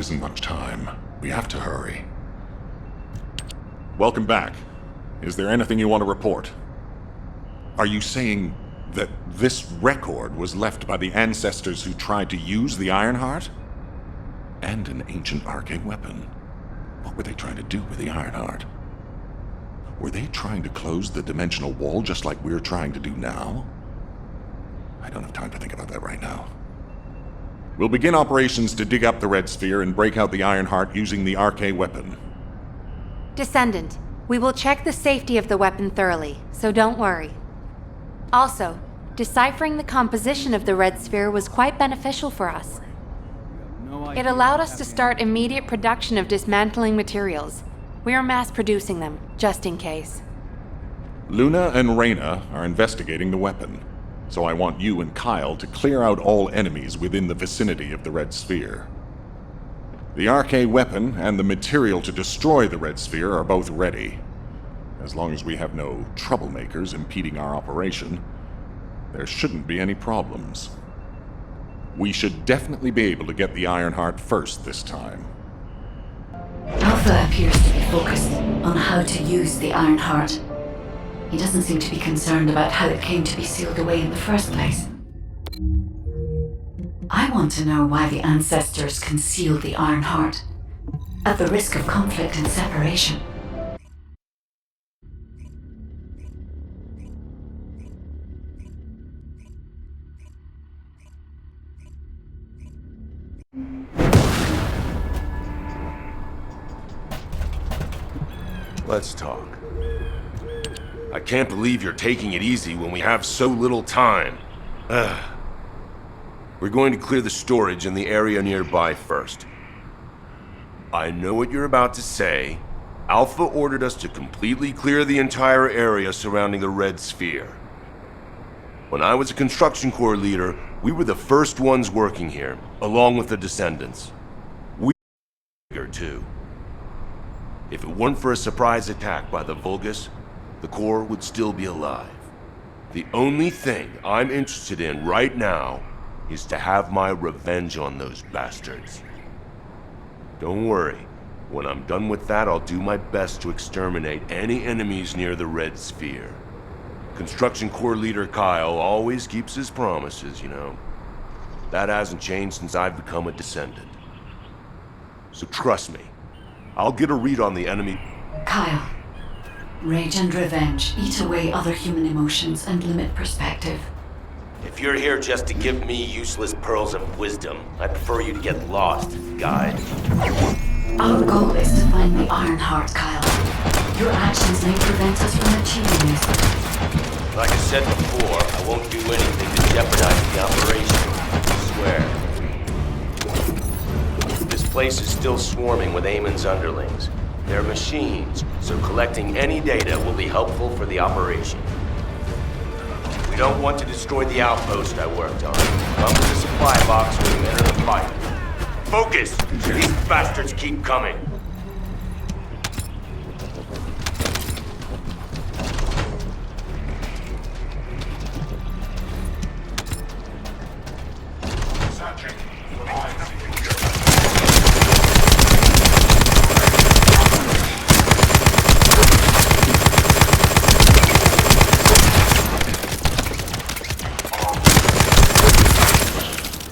isn't much time. We have to hurry. Welcome back. Is there anything you want to report? Are you saying that this record was left by the ancestors who tried to use the Ironheart? And an ancient arcane weapon. What were they trying to do with the Ironheart? Were they trying to close the dimensional wall just like we're trying to do now? I don't have time to think about that right now. We'll begin operations to dig up the Red Sphere and break out the Ironheart using the arcane weapon. Descendant, we will check the safety of the weapon thoroughly, so don't worry. Also, deciphering the composition of the Red Sphere was quite beneficial for us. It allowed us to start immediate production of dismantling materials. We are mass producing them, just in case. Luna and Reyna are investigating the weapon, so I want you and Kyle to clear out all enemies within the vicinity of the Red Sphere. The arcane weapon and the material to destroy the Red Sphere are both ready. As long as we have no troublemakers impeding our operation, there shouldn't be any problems. We should definitely be able to get the Ironheart first this time. Alpha appears to be focused on how to use the Ironheart. He doesn't seem to be concerned about how it came to be sealed away in the first place. I want to know why the ancestors concealed the Ironheart, at the risk of conflict and separation. Let's talk. I can't believe you're taking it easy when we have so little time. We're going to clear the storage in the area nearby first. I know what you're about to say. Alpha ordered us to completely clear the entire area surrounding the Red Sphere. When I was a construction corps leader, we were the first ones working here, along with the Descendants. We were too. If it weren't for a surprise attack by the Vulgus, the Corps would still be alive. The only thing I'm interested in right now is to have my revenge on those bastards. Don't worry. When I'm done with that, I'll do my best to exterminate any enemies near the Red Sphere. Construction Corps leader Kyle always keeps his promises, you know. That hasn't changed since I've become a Descendant. So trust me, I'll get a read on the enemy. Kyle, rage and revenge eat away other human emotions and limit perspective. If you're here just to give me useless pearls of wisdom, I prefer you to get lost, guide. Our goal is to find the Ironheart, Kyle. Your actions may prevent us from achieving this. Like I said before, I won't do anything to jeopardize the operation. I swear. This place is still swarming with Amon's underlings. They're machines, so collecting any data will be helpful for the operation. We don't want to destroy the outpost I worked on. Come with the supply box when you enter the fight. Focus! These bastards keep coming.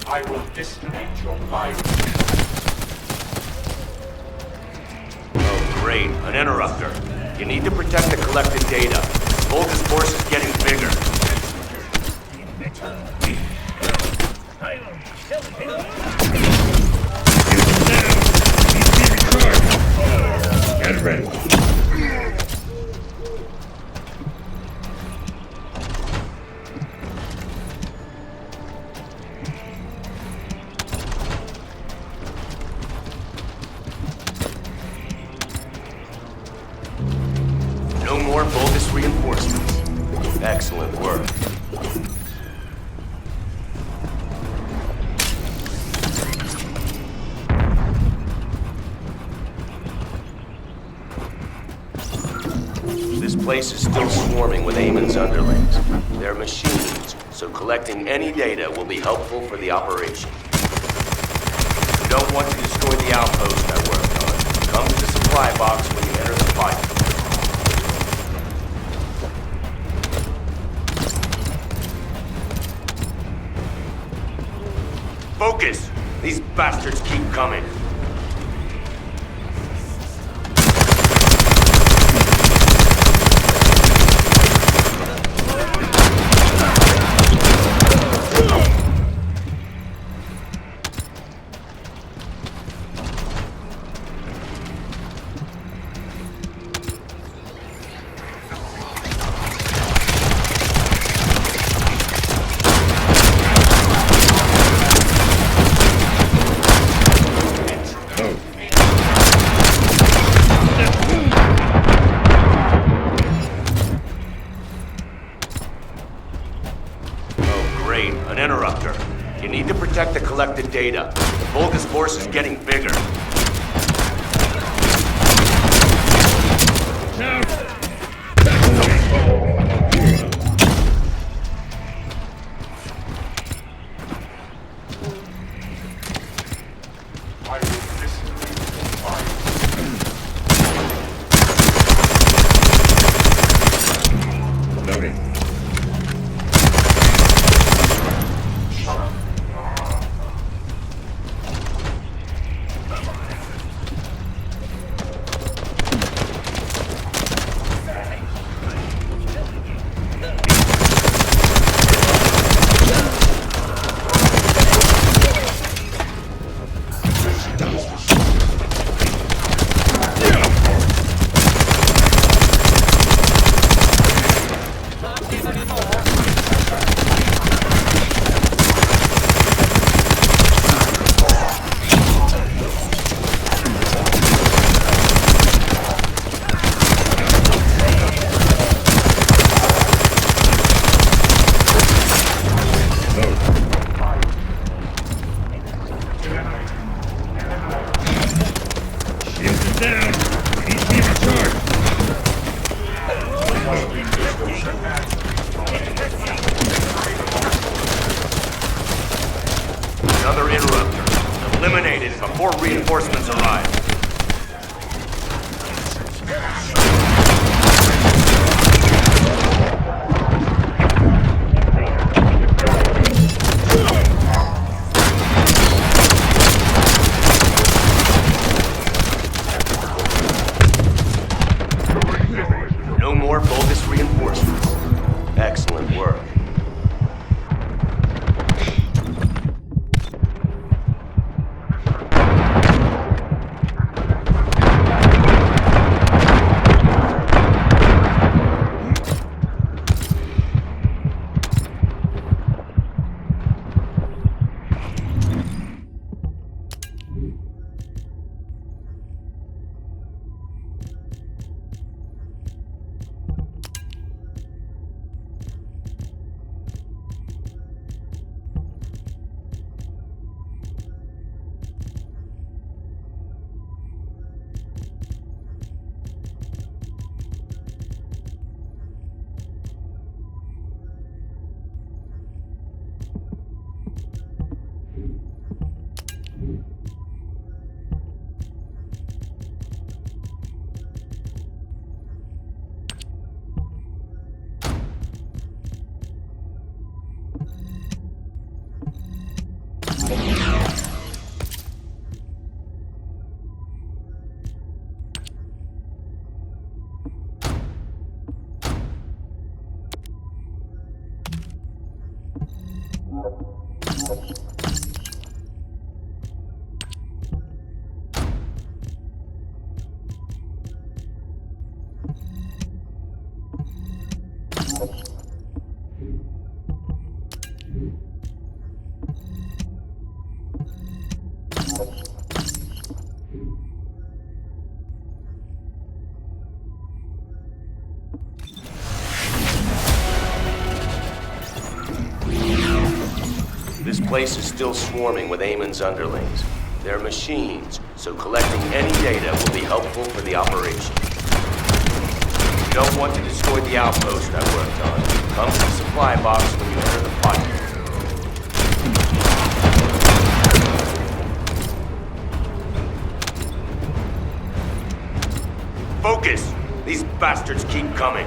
I will disconnect your life. Oh, great. An interrupter. You need to protect the collected data. Vulgus force is getting bigger. Get ready. No more Vulgus reinforcements. Excellent work. This place is still swarming with Amon's underlings. They're machines, so collecting any data will be helpful for the operation. don't want to destroy the outpost I worked on. Come to the supply box when you enter the fight. Focus! These bastards keep coming. An interrupter. You need to protect the collected data. The Vulgus force is getting bigger. I will listen to you. Loading. Another interrupter. Eliminate it before reinforcements arrive. No more bogus reinforcements. Excellent work. This place is still swarming with Eamon's underlings. They're machines, so collecting any data will be helpful for the operation. You don't want to destroy the outpost I worked on. Come to the supply box when you enter the fight. bastards keep coming.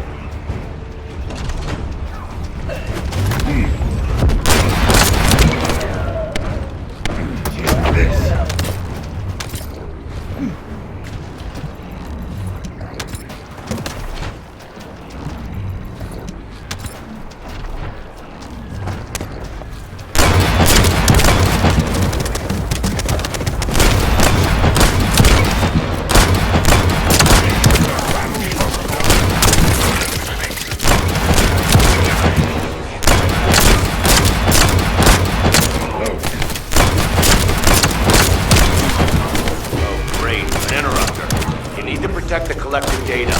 Protect the collected data.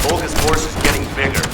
Volga's force is getting bigger.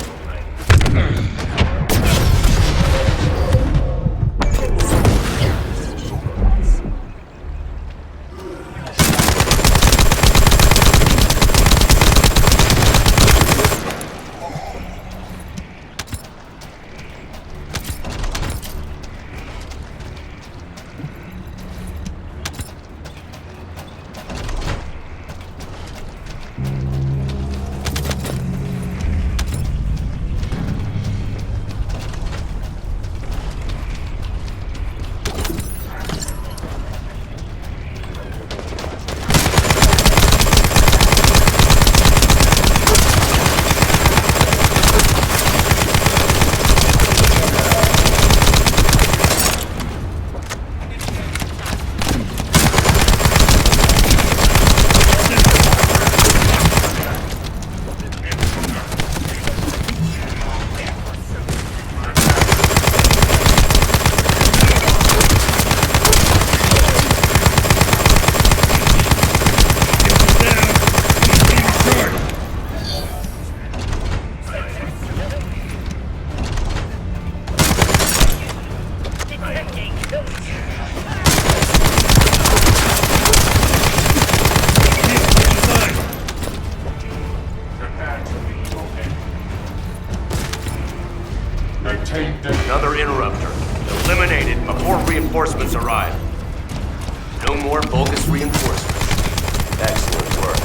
Another interrupter. Eliminated before reinforcements arrive. No more bogus reinforcements. Excellent work.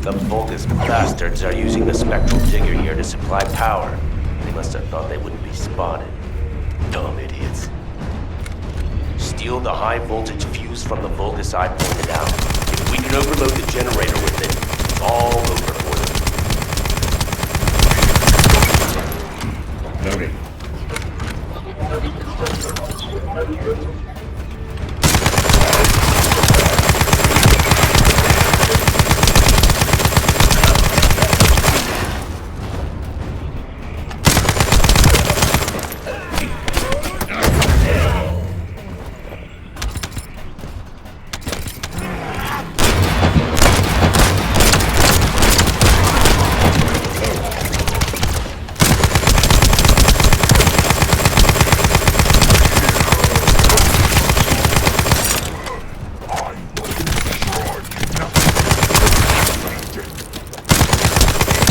The Vulgus bastards are using the spectral digger here to supply power. They must have thought they wouldn't be spotted. Dumb idiots. steal the high-voltage fuse from the Vulgus I pointed out. If we can overload the generator with it, it's all over for them. Loading.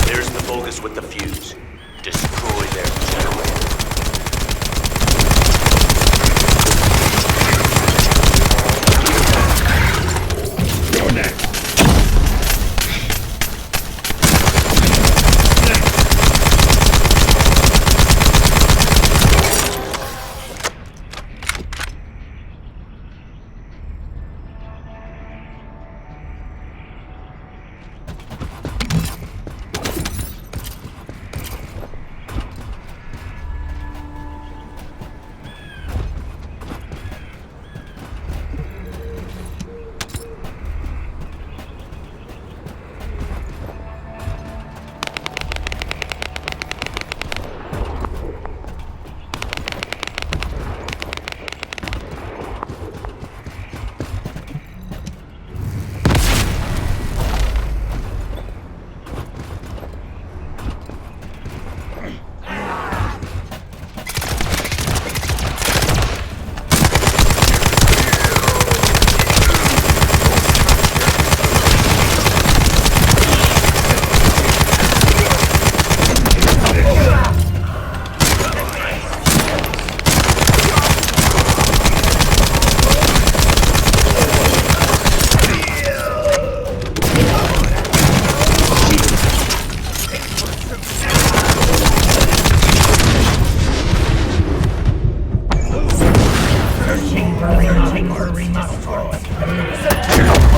There's the Vulgus with the fuse. Destroy their generator. Go next.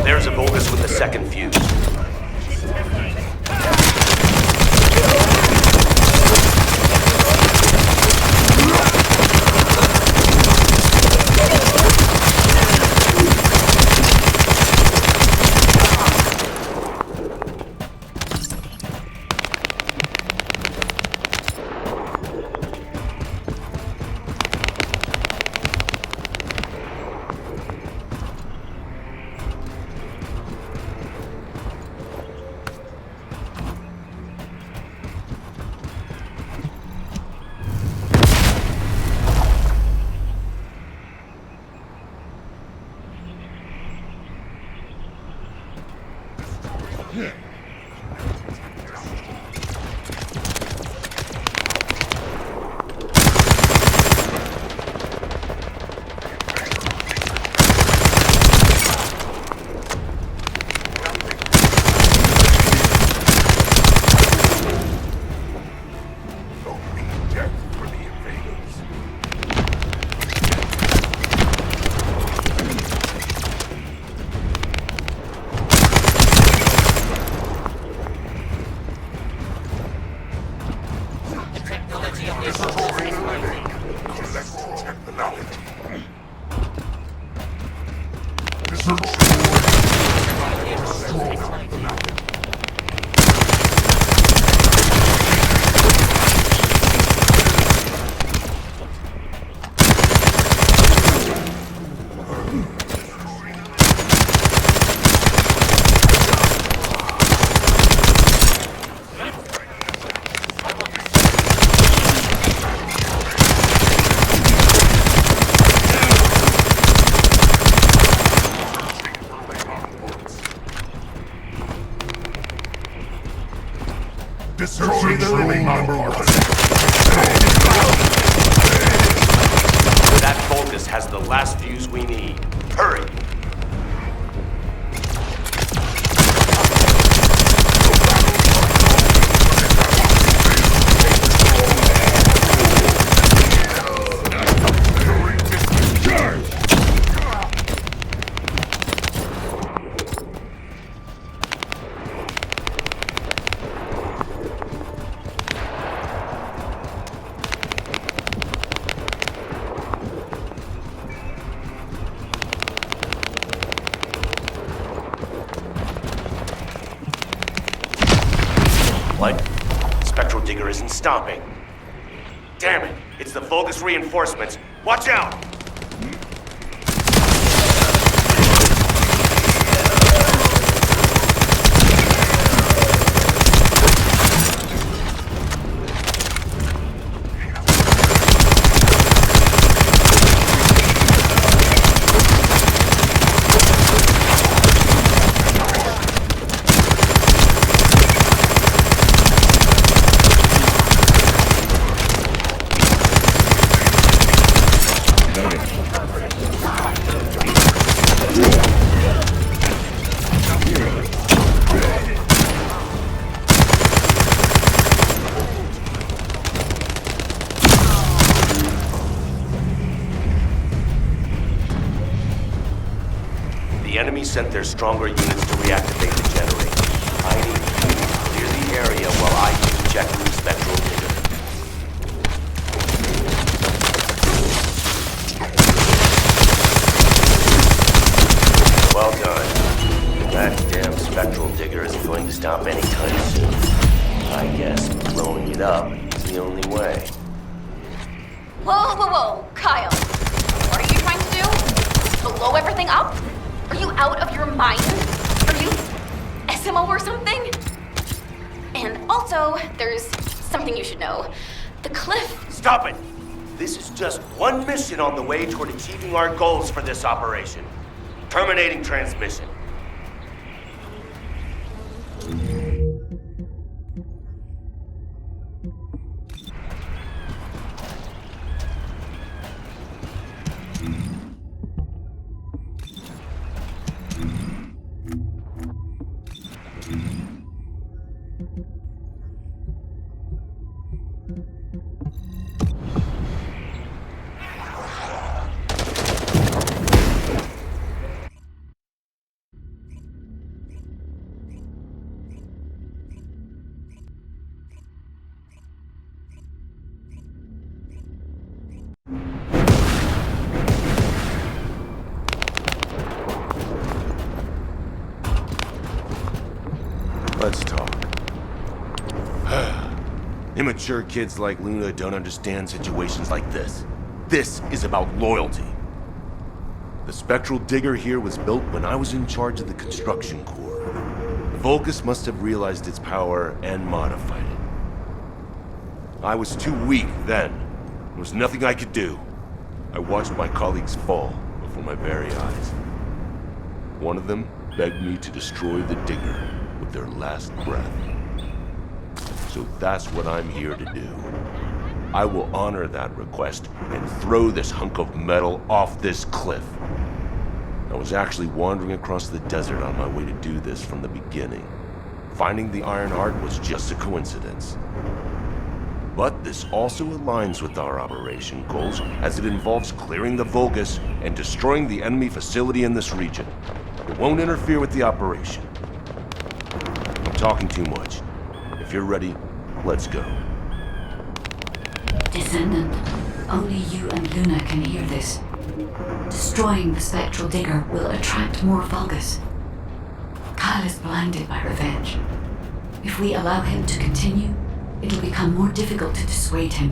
There's a Vulgus with the second fuse. Destroy the remaining number one. That Vulgus has the last fuse we need. Hurry! Charge! What? Spectral Digger isn't stopping. Damn it! It's the Vulgus reinforcements. Watch out! The enemy sent their stronger units to reactivate the generator. I need you to clear the area while I check the Spectral Digger. Well done. That damn Spectral Digger isn't going to stop anytime soon. I guess blowing it up is the only way. Whoa, whoa, whoa, Kyle. What are you trying to do? Blow everything up? Are you out of your mind? Are you SMO or something? And also, there's something you should know. The cliff. Stop it! This is just one mission on the way toward achieving our goals for this operation. Terminating transmission. Let's talk. Immature kids like Luna don't understand situations like this. This is about loyalty. The Spectral Digger here was built when I was in charge of the construction corps. Vulgus must have realized its power and modified it. I was too weak then. There was nothing I could do. I watched my colleagues fall before my very eyes. One of them begged me to destroy the Digger with their last breath. So that's what I'm here to do. I will honor that request and throw this hunk of metal off this cliff. I was actually wandering across the desert on my way to do this from the beginning. Finding the Iron Heart was just a coincidence. But this also aligns with our operation goals, as it involves clearing the Vulgus and destroying the enemy facility in this region. It won't interfere with the operation. I'm talking too much. If you're ready, let's go. Descendant, only you and Luna can hear this. Destroying the Spectral Digger will attract more Vulgus. Kyle is blinded by revenge. If we allow him to continue, it'll become more difficult to dissuade him,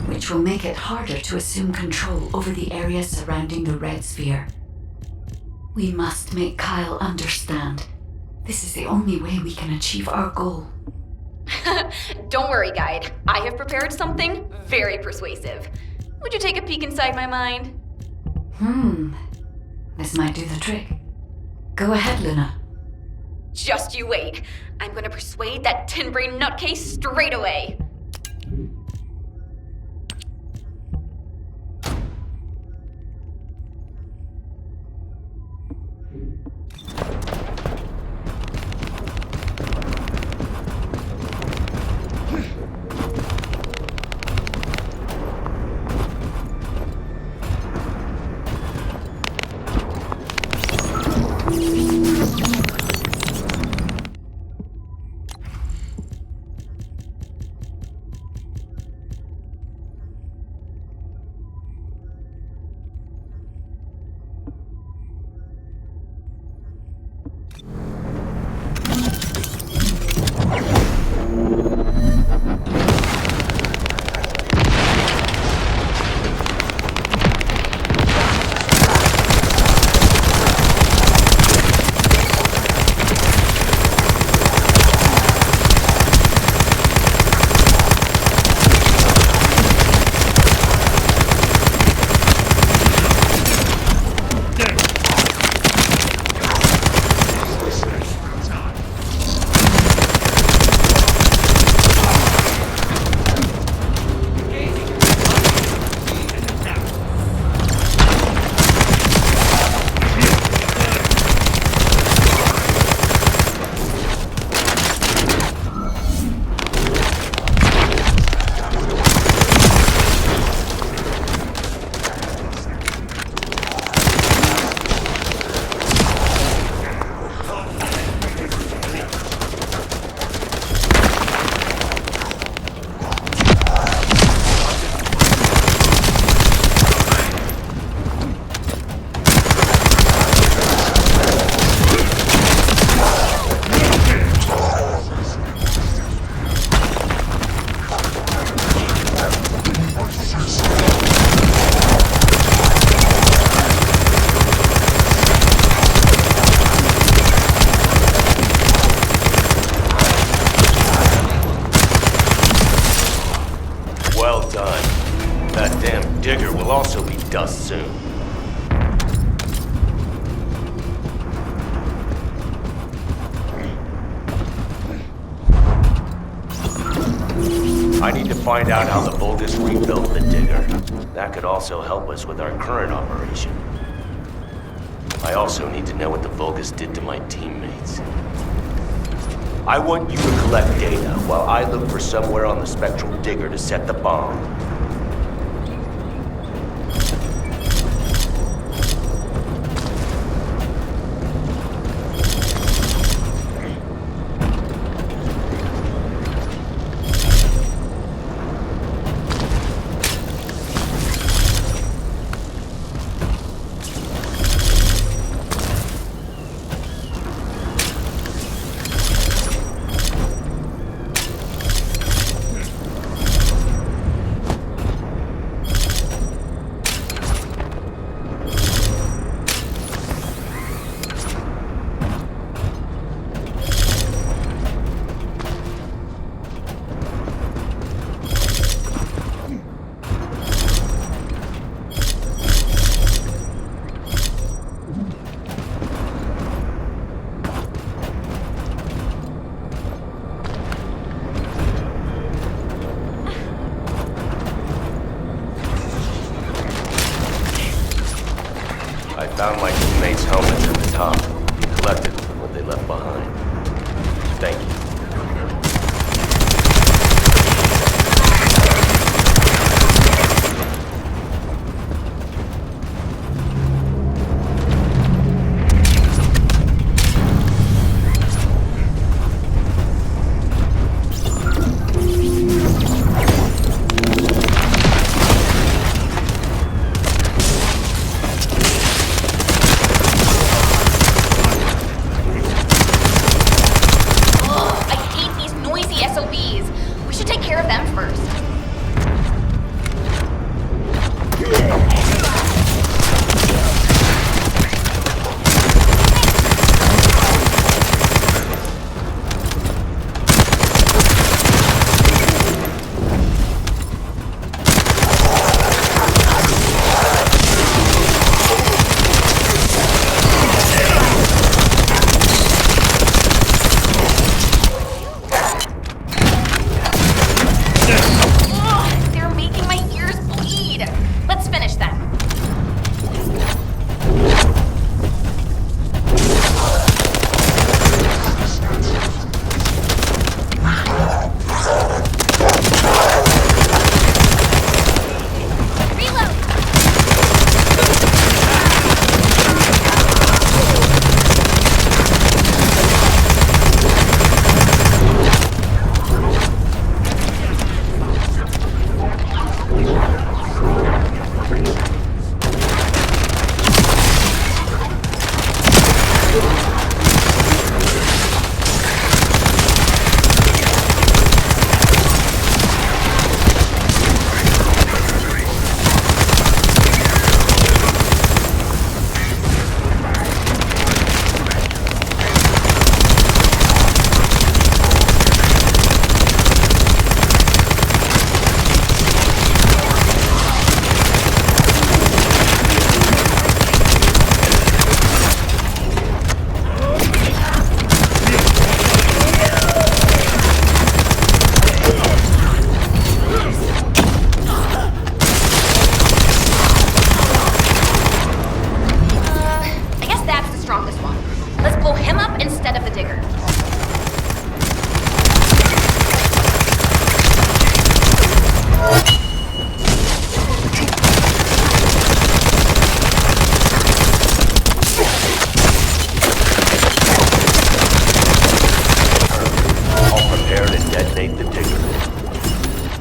which will make it harder to assume control over the area surrounding the Red Sphere. We must make Kyle understand. This is the only way we can achieve our goal. Don't worry, Guide. I have prepared something very persuasive. Would you take a peek inside my mind? This might do the trick. Go ahead, Luna. Just you wait. I'm gonna persuade that tin-brain nutcase straight away. dust soon. I need to find out how the Vulgus rebuilt the digger. That could also help us with our current operation. I also need to know what the Vulgus did to my teammates. I want you to collect data while I look for somewhere on the spectral digger to set the bomb. I found my teammates' helmets at the top. Collected what they left behind. Thank you.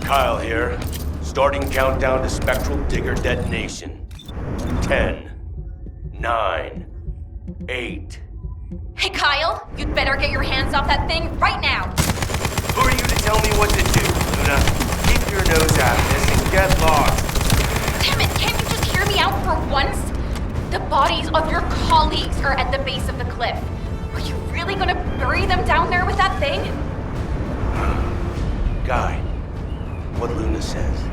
Kyle here. Starting countdown to spectral digger detonation. 10, 9, 8. Hey, Kyle, you'd better get your hands off that thing right now. Who are you to tell me what to do, Luna? Keep your nose out of this and get lost. Damn it, can't you just hear me out for once? The bodies of your colleagues are at the base of the cliff. Are you really gonna bury them down there with that thing? Guy, what Luna says,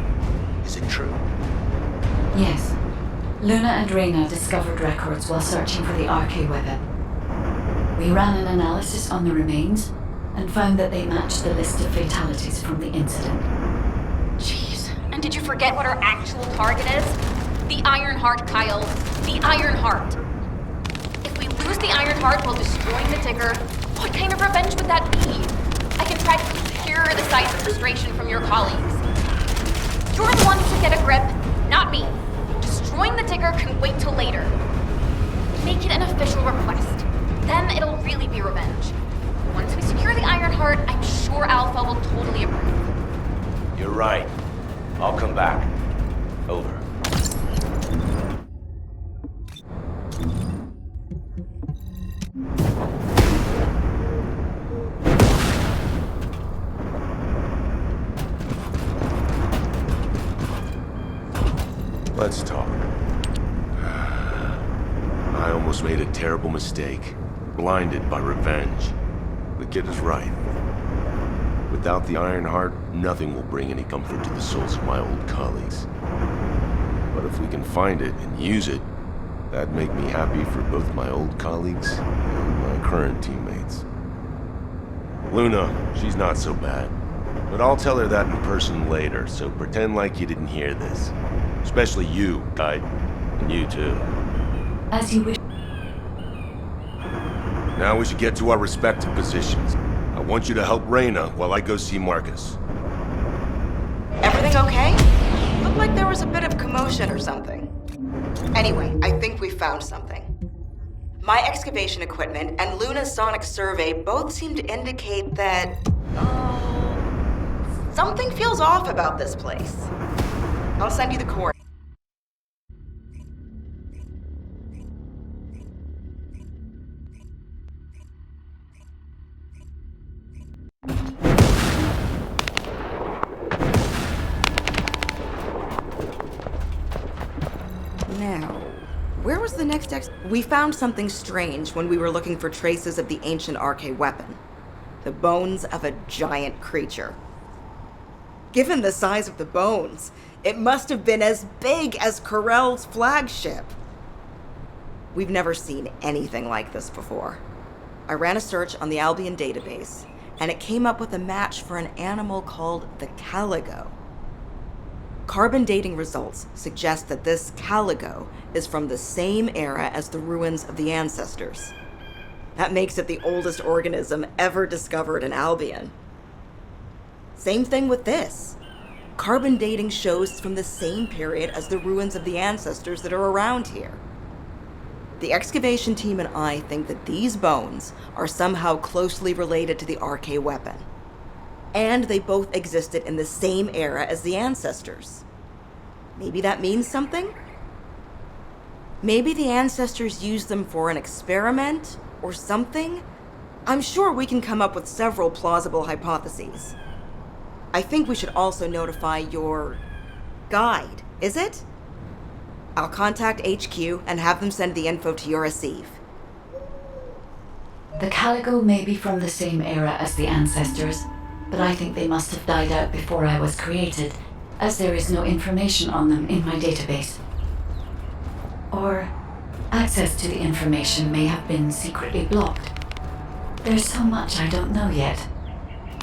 is it true? Yes, Luna and Reyna discovered records while searching for the RK weapon. We ran an analysis on the remains and found that they matched the list of fatalities from the incident. Jeez. And did you forget what our actual target is? The Iron Heart, Kyle. The Iron Heart. If we lose the Iron Heart while destroying the Digger, what kind of revenge would that be? I can practically hear the sighs of frustration from your colleagues. You're the one who should get a grip, not me. Destroying the Digger can wait till later. Make it an official request. Then it'll really be revenge. Once we secure the Iron Heart, I'm sure Alpha will totally approve. You're right. I'll come back. Over. Let's talk. I almost made a terrible mistake. Blinded by revenge. The kid is right. Without the Iron Heart, nothing will bring any comfort to the souls of my old colleagues. But if we can find it and use it, that'd make me happy for both my old colleagues and my current teammates. Luna, she's not so bad. But I'll tell her that in person later, so pretend like you didn't hear this. Especially you, Guide. And you too. As you wish. Now we should get to our respective positions. I want you to help Reyna while I go see Marcus. Everything okay? Looked like there was a bit of commotion or something. Anyway, I think we found something. My excavation equipment and Luna's sonic survey both seem to indicate that... something feels off about this place. I'll send you the coordinates. Now, where was the next We found something strange when we were looking for traces of the ancient RK weapon. The bones of a giant creature. Given the size of the bones, it must have been as big as Corell's flagship. We've never seen anything like this before. I ran a search on the Albion database, and it came up with a match for an animal called the caligo. Carbon dating results suggest that this caligo is from the same era as the ruins of the ancestors. That makes it the oldest organism ever discovered in Albion. Same thing with this. Carbon dating shows it's from the same period as the ruins of the ancestors that are around here. The excavation team and I think that these bones are somehow closely related to the RK weapon. And they both existed in the same era as the ancestors. Maybe that means something? Maybe the ancestors used them for an experiment or something? I'm sure we can come up with several plausible hypotheses. I think we should also notify your guide, is it? I'll contact HQ and have them send the info to your receive. The caligo may be from the same era as the ancestors, but I think they must have died out before I was created, as there is no information on them in my database. Or access to the information may have been secretly blocked. There's so much I don't know yet.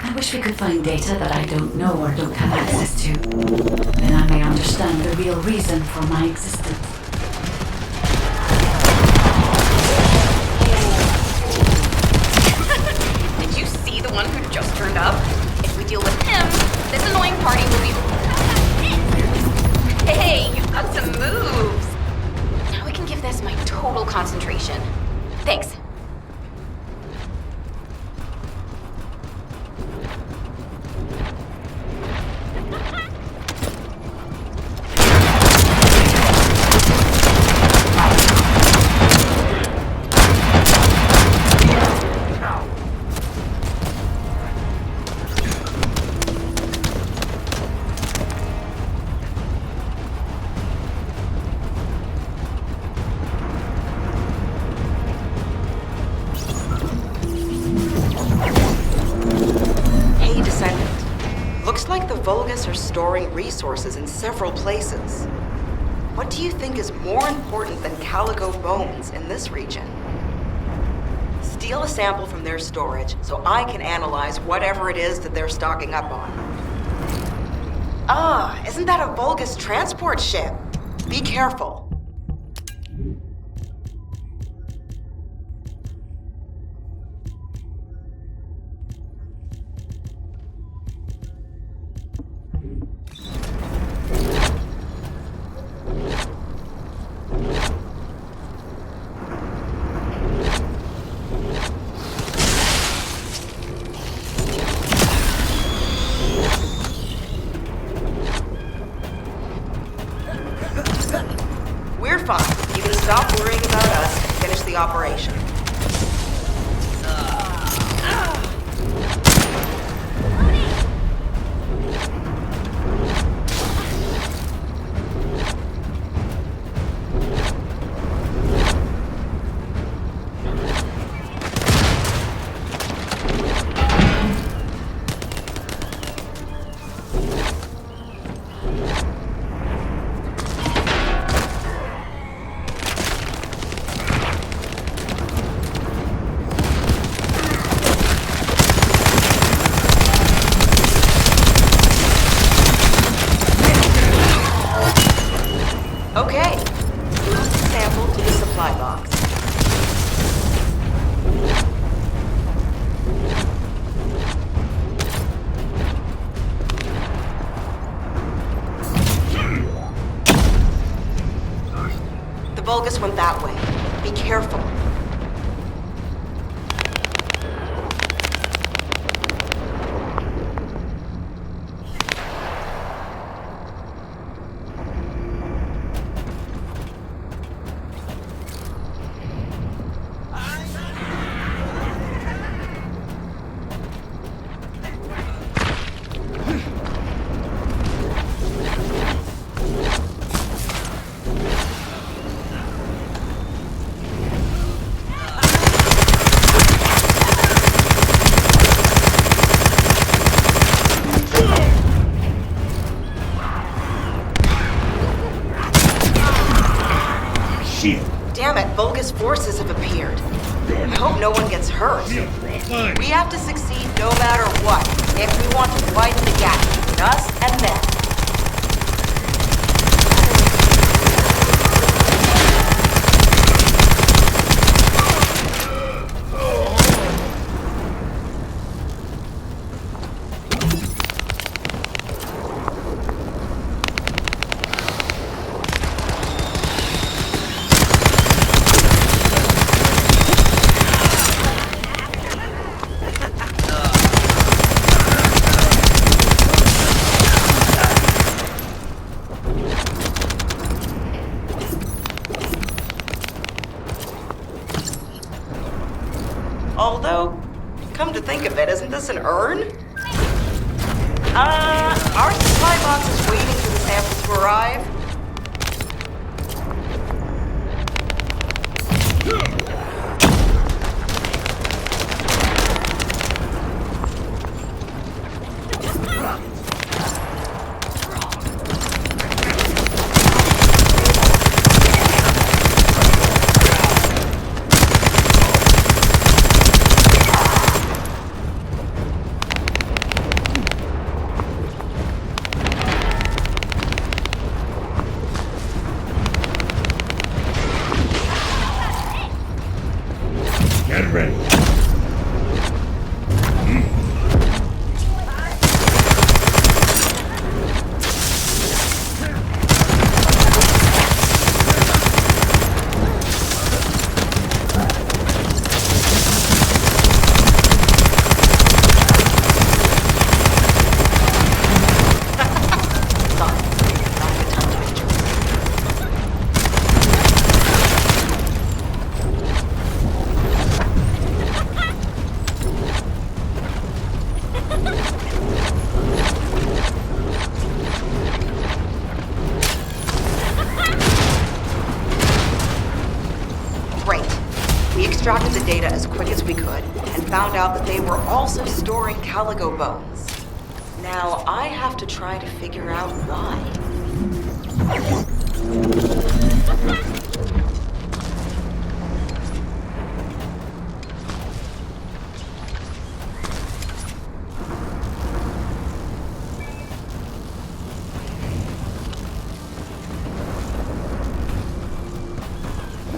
I wish we could find data that I don't know or don't have access to. Then I may understand the real reason for my existence. Did you see the one who just turned up? If we deal with him, this annoying party will be... Hey, you've got some moves. Now we can give this my total concentration. Thanks. Are storing resources in several places. What do you think is more important than calico bones in this region? Steal a sample from their storage so I can analyze whatever it is that they're stocking up on. Ah, isn't that a Vulgus transport ship? Be careful. We're fine. You can stop worrying about us and finish the operation. Okay, move the sample to the supply box. The Vulgus went that way. Be careful. Damn it, Vulgus forces have appeared. I hope no one gets hurt. We have to succeed no matter what, if we want to widen the gap between us and them. Although, come to think of it, isn't this an urn? Our supply box is waiting for the samples to arrive. Get ready. We extracted the data as quick as we could and found out that they were also storing calico bones. Now I have to try to figure out why.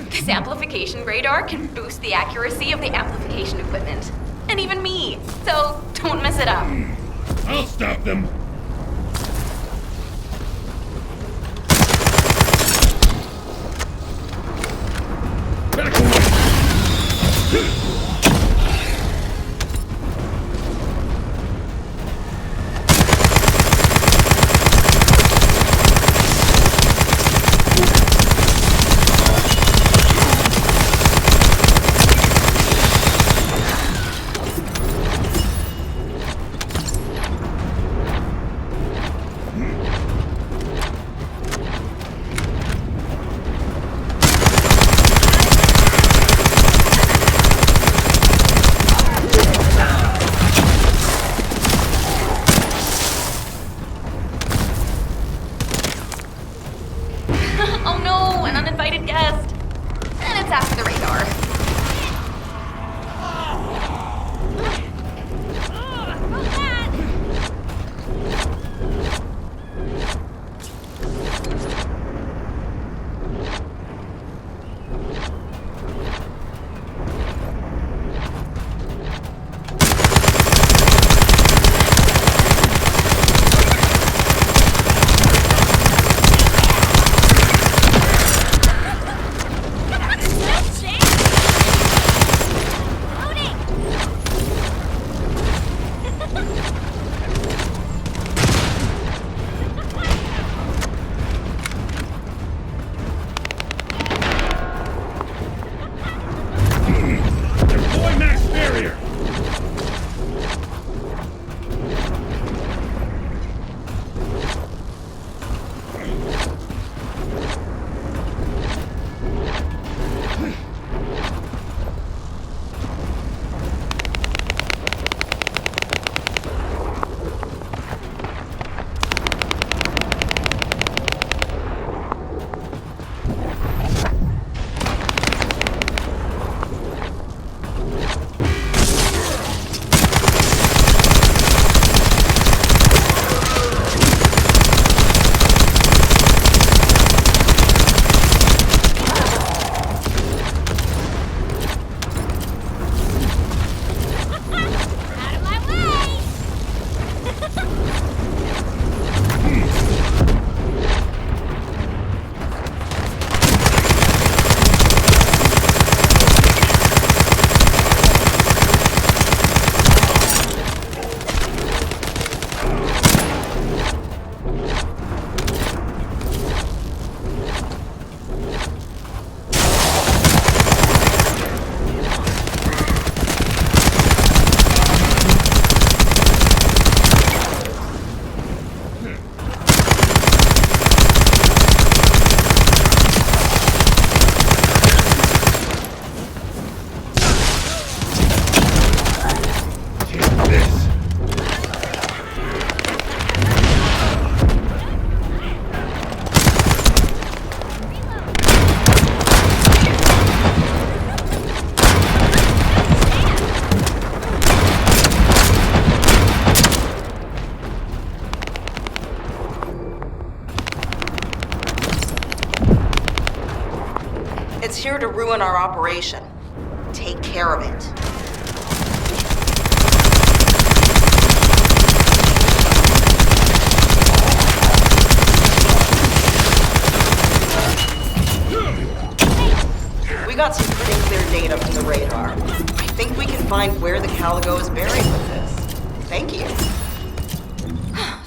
This amplification radar can boost the accuracy of the amplification equipment. And even me. So don't mess it up. I'll stop them. Back away. Oh no, an uninvited guest. And it's after the radar. Deploy max barrier. It's here to ruin our operation. Take care of it. We got some pretty clear data from the radar. I think we can find where the Caligo is buried with this. Thank you.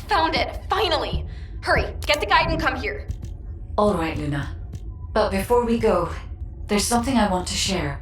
Found it, finally. Hurry, get the guide and come here. All right, Luna. But before we go, there's something I want to share.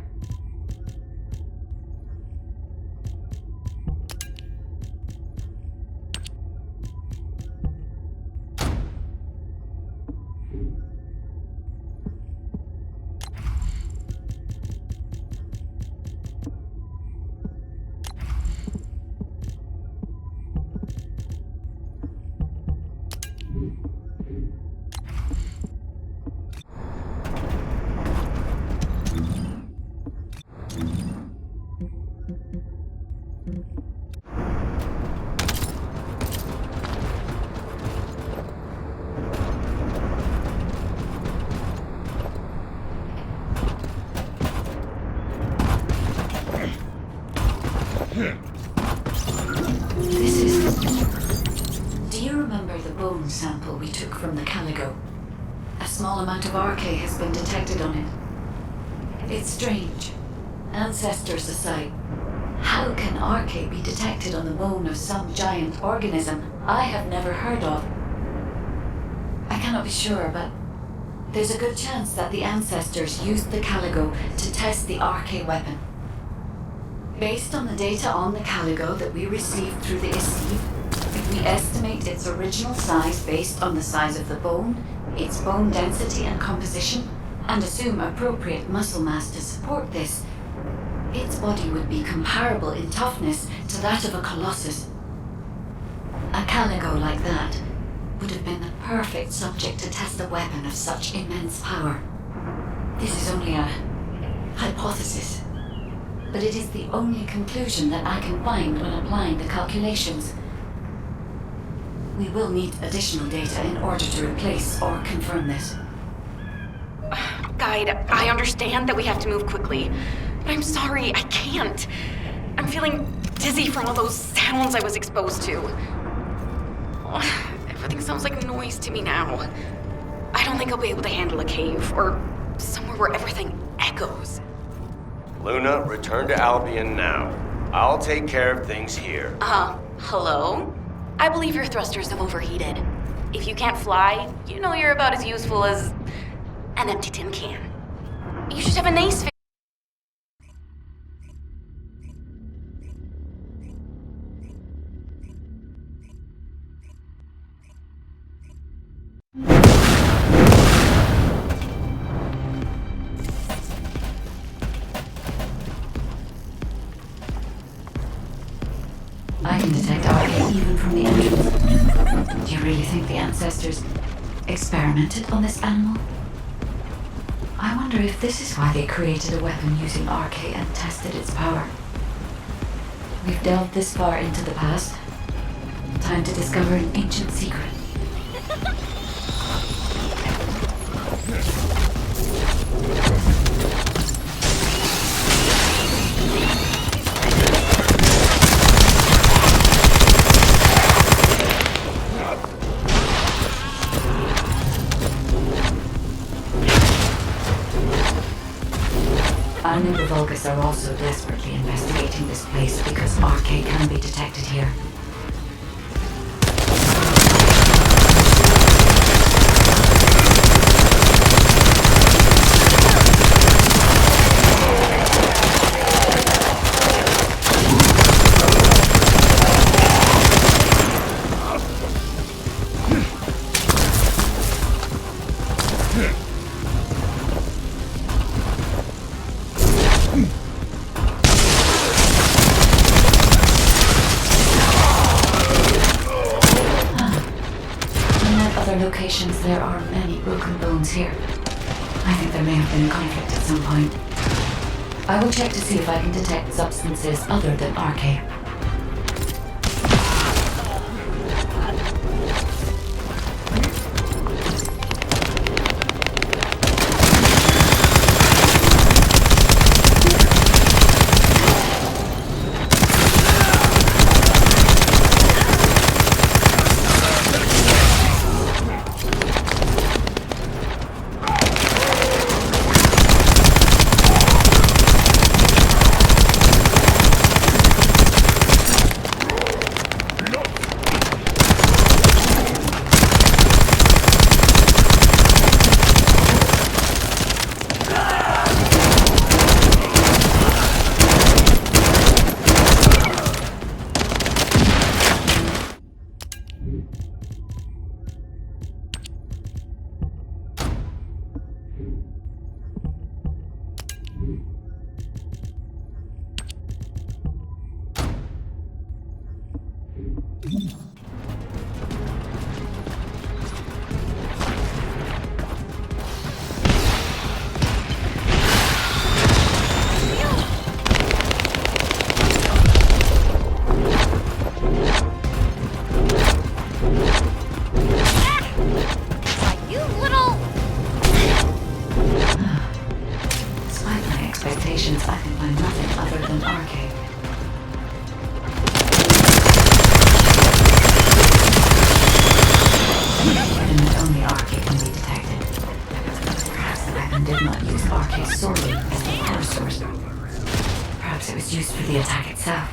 This is... Do you remember the bone sample we took from the Caligo? A small amount of RK has been detected on it. It's strange. Ancestors aside, how can RK be detected on the bone of some giant organism I have never heard of? I cannot be sure, but there's a good chance that the ancestors used the Caligo to test the RK weapon. Based on the data on the Caligo that we received through the Isseve, if we estimate its original size based on the size of the bone, its bone density and composition, and assume appropriate muscle mass to support this, its body would be comparable in toughness to that of a colossus. A Caligo like that would have been the perfect subject to test a weapon of such immense power. This is only a hypothesis, but it is the only conclusion that I can find when applying the calculations. We will need additional data in order to replace or confirm this. Guide, I understand that we have to move quickly, but I'm sorry, I can't. I'm feeling dizzy from all those sounds I was exposed to. Everything sounds like noise to me now. I don't think I'll be able to handle a cave or somewhere where everything echoes. Luna, return to Albion now. I'll take care of things here. Hello? I believe your thrusters have overheated. If you can't fly, you know you're about as useful as an empty tin can. You should have a nice I can detect RK even from the entrance. Do you really think the ancestors experimented on this animal? I wonder if this is why they created a weapon using RK and tested its power. We've delved this far into the past. Time to discover an ancient secret. I know the Vulgus are also desperately investigating this place because RK can be detected here. Locations, there are many broken bones here. I think there may have been a conflict at some point. I will check to see if I can detect substances other than RK. did not use RK solely as the power source. Perhaps it was used for the attack itself.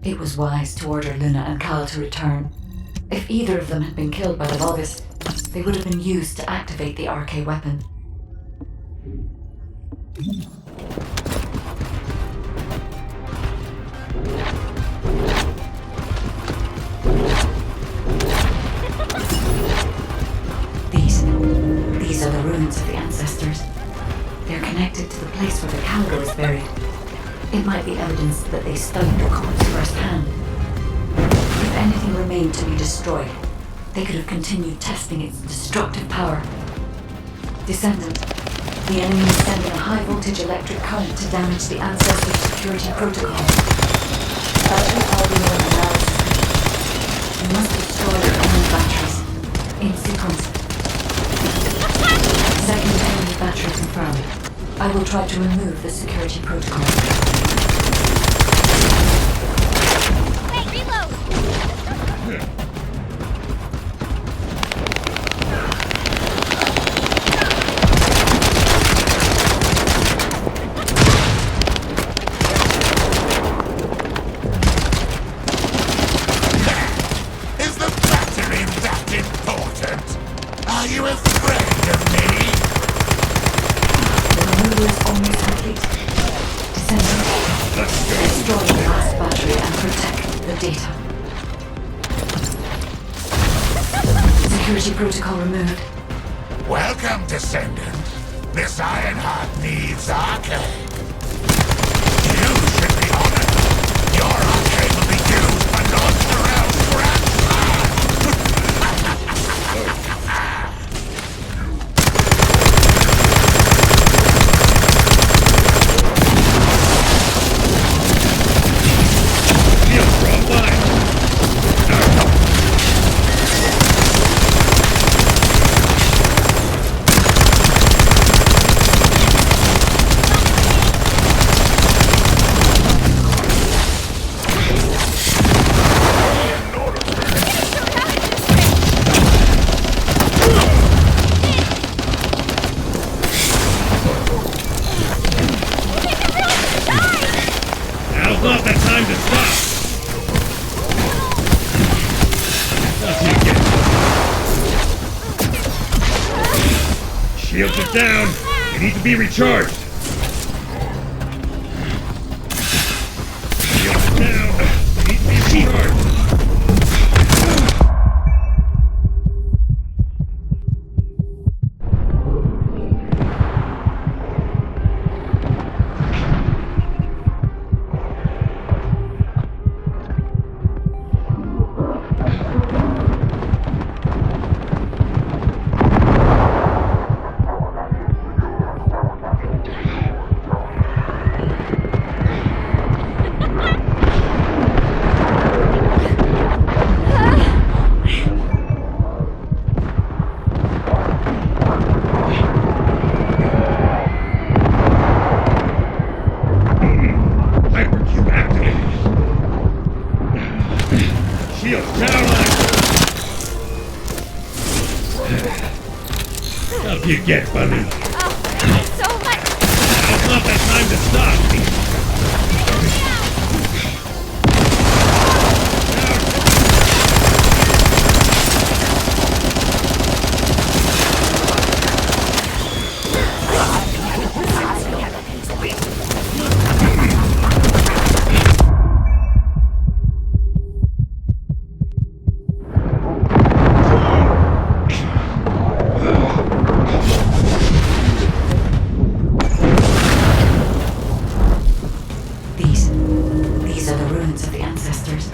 It was wise to order Luna and Cal to return. If either of them had been killed by the Vulgus, they would have been used to activate the RK weapon. These are the ruins of the ancestors. They're connected to the place where the Caliber is buried. It might be evidence that they studied the corpse firsthand. If anything remained to be destroyed, they could have continued testing its destructive power. Descendant, the enemy is sending a high-voltage electric current to damage the ancestor security protocol. Battery albedo analysis. You must destroy the enemy batteries. In sequence. Second enemy battery confirmed. I will try to remove the security protocol. Hey, reload! Is the battery that important? Are you afraid of me? The removal is almost complete. Descendant, destroy the last battery and protect the data. Security protocol removed. Welcome, Descendant. This Ironheart needs arcade. You should be honored. Your arcade will be used for Lord Tyrell's grandson. Now's not the time to stop! Shields are down! They need to be recharged! Shields are down! They need to be recharged! you get, Bunny? So much. Now's not that time to stop. These are the ruins of the ancestors.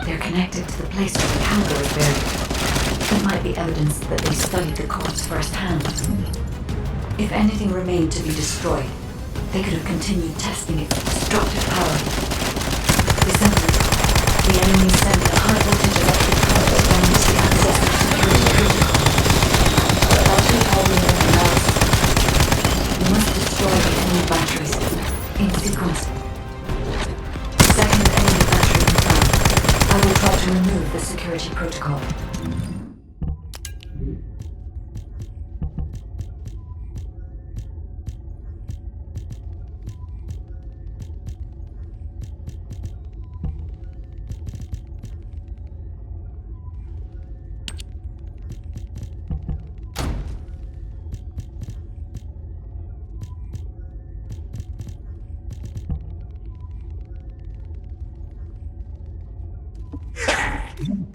They're connected to the place where the calendar is buried. There might be evidence that they studied the codes firsthand. If anything remained to be destroyed, they could have continued testing its destructive power. Descendant, the enemy sent a high voltage electric current that damaged the ancestors' security protocol. Without recalling anything else, we must destroy the enemy batteries in sequence. Second enemy battery confirmed. I will try to remove the security protocol.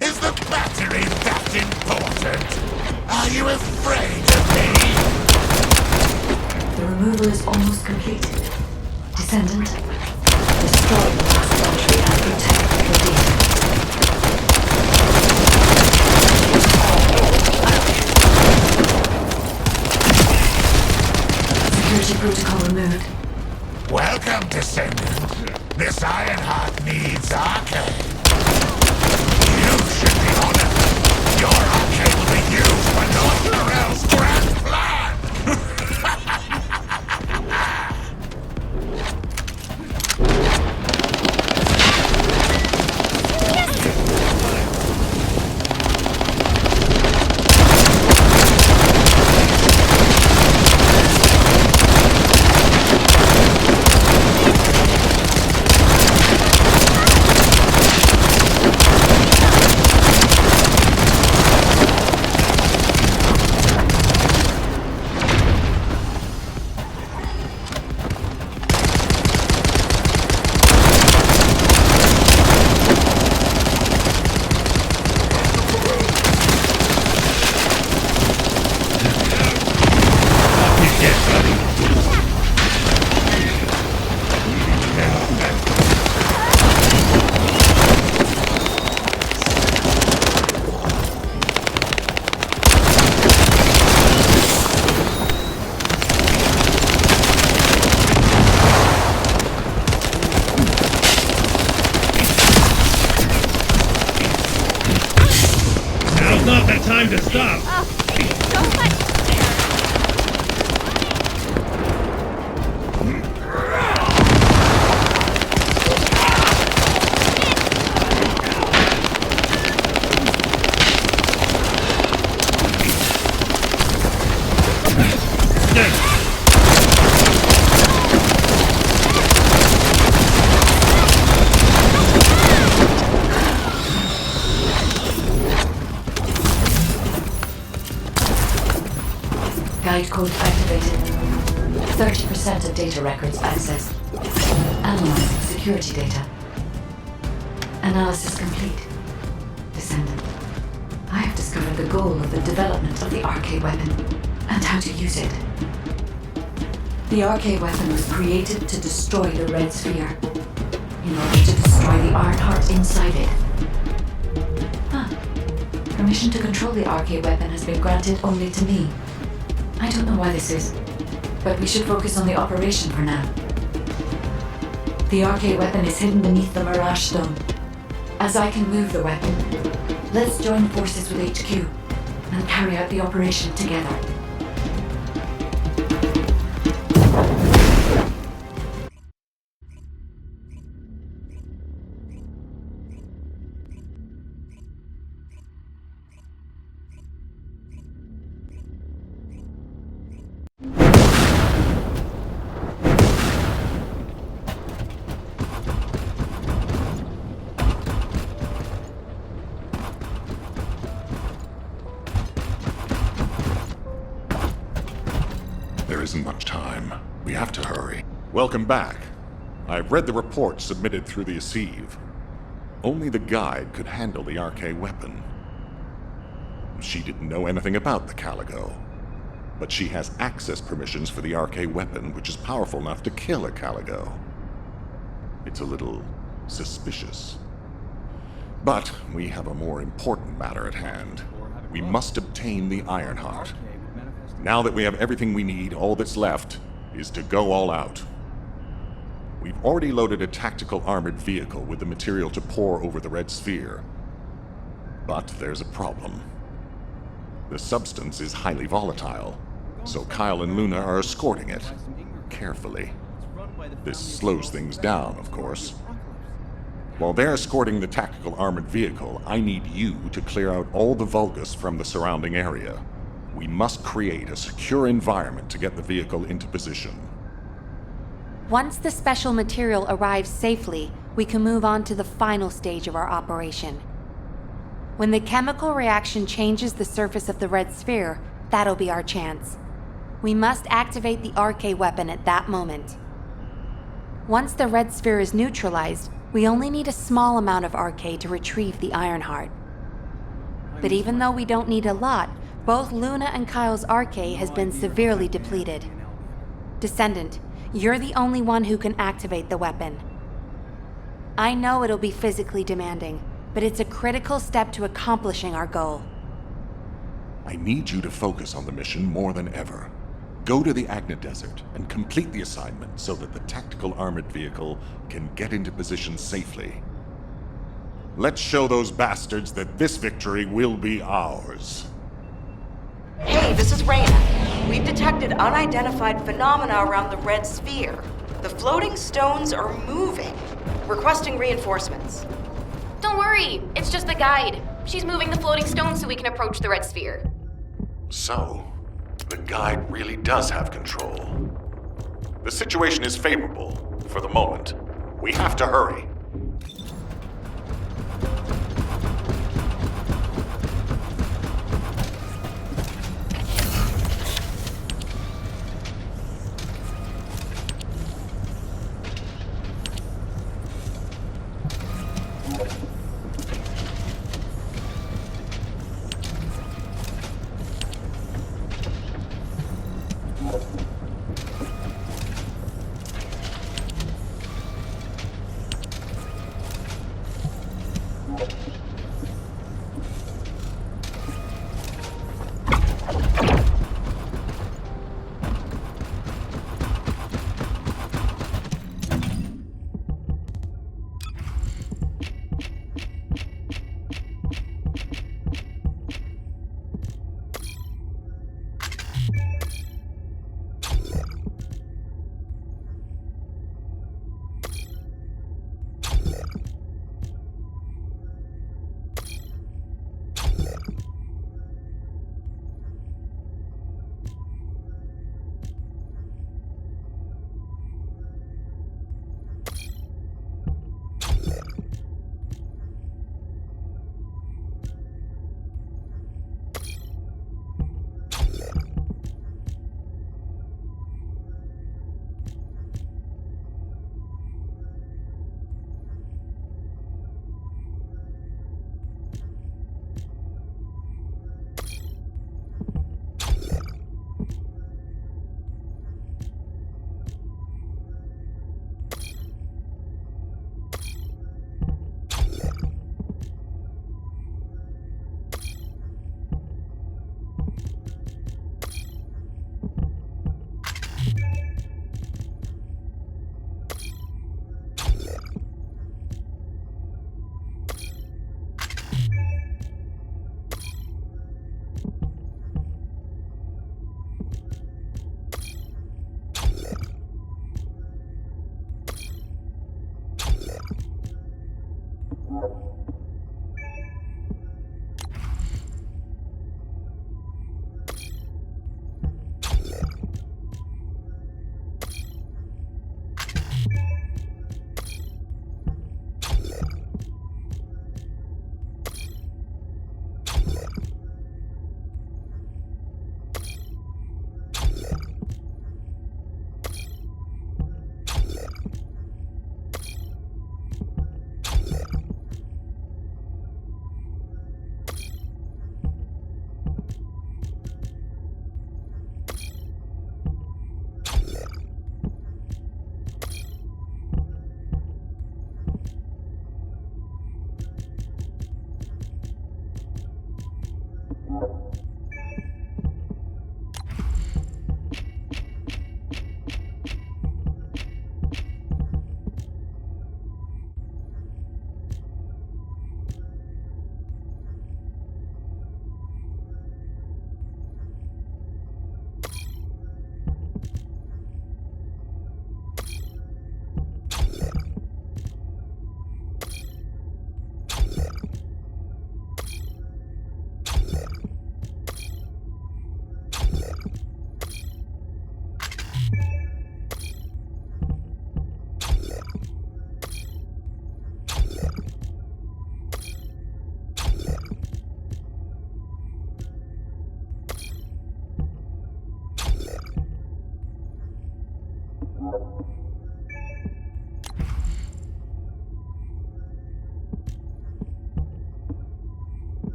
Is the battery that important? Are you afraid of me? The removal is almost complete. Descendant, destroy the last battery and protect the data. Security protocol removed. Welcome, Descendant. This Ironheart needs arcade. You should be honored. Your arcade will be used for North Morel's grand plan. Now's not that time to stop. So much. Guide code activated. 30% of data records accessed. Analyzing security data. Analysis complete. Descendant, I have discovered the goal of the development of the arcade weapon and how to use it. The arcade weapon was created to destroy the Red Sphere in order to destroy the Ironheart inside it. Permission to control the arcade weapon has been granted only to me. I don't know why this is, but we should focus on the operation for now. The arcade weapon is hidden beneath the Mirage Stone. As I can move the weapon, let's join forces with HQ and carry out the operation together. There isn't much time. We have to hurry. Welcome back. I've read the report submitted through the Assieve. Only the guide could handle the RK weapon. She didn't know anything about the Caligo, but she has access permissions for the RK weapon, which is powerful enough to kill a Caligo. It's a little suspicious. But we have a more important matter at hand. We must obtain the Ironheart. Now that we have everything we need, all that's left is to go all out. We've already loaded a tactical armored vehicle with the material to pour over the Red Sphere. But there's a problem. The substance is highly volatile, so Kyle and Luna are escorting it carefully. This slows things down, of course. While they're escorting the tactical armored vehicle, I need you to clear out all the Vulgus from the surrounding area. We must create a secure environment to get the vehicle into position. Once the special material arrives safely, we can move on to the final stage of our operation. When the chemical reaction changes the surface of the Red Sphere, that'll be our chance. We must activate the RK weapon at that moment. Once the Red Sphere is neutralized, we only need a small amount of RK to retrieve the Ironheart. But even though we don't need a lot, both Luna and Kyle's RK has been severely depleted. Descendant, you're the only one who can activate the weapon. I know it'll be physically demanding, but it's a critical step to accomplishing our goal. I need you to focus on the mission more than ever. Go to the Agna Desert and complete the assignment so that the tactical armored vehicle can get into position safely. Let's show those bastards that this victory will be ours. Hey, this is Reyna. We've detected unidentified phenomena around the Red Sphere. The floating stones are moving. Requesting reinforcements. Don't worry, it's just the guide. She's moving the floating stones so we can approach the Red Sphere. So, the guide really does have control. The situation is favorable for the moment. We have to hurry.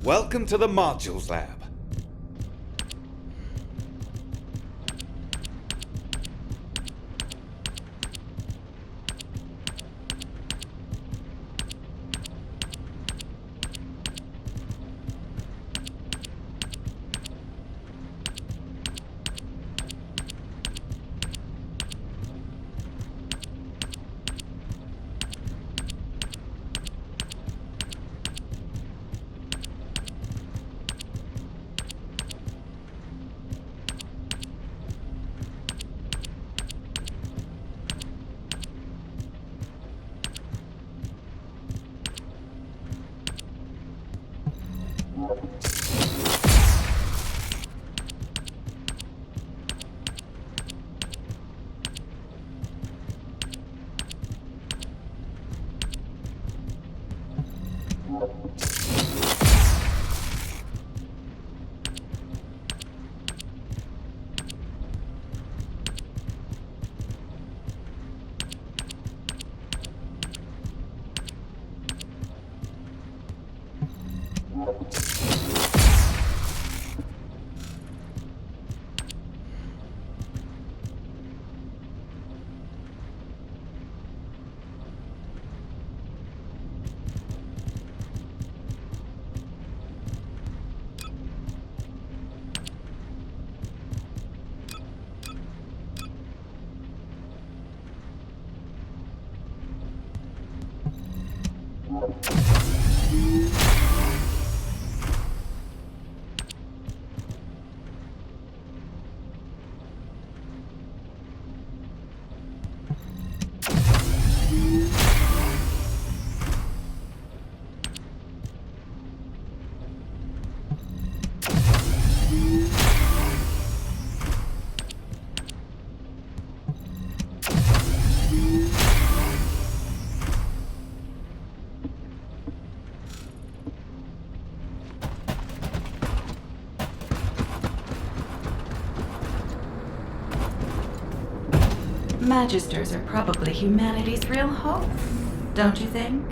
Welcome to the Modules Lab. Magisters are probably humanity's real hope, don't you think?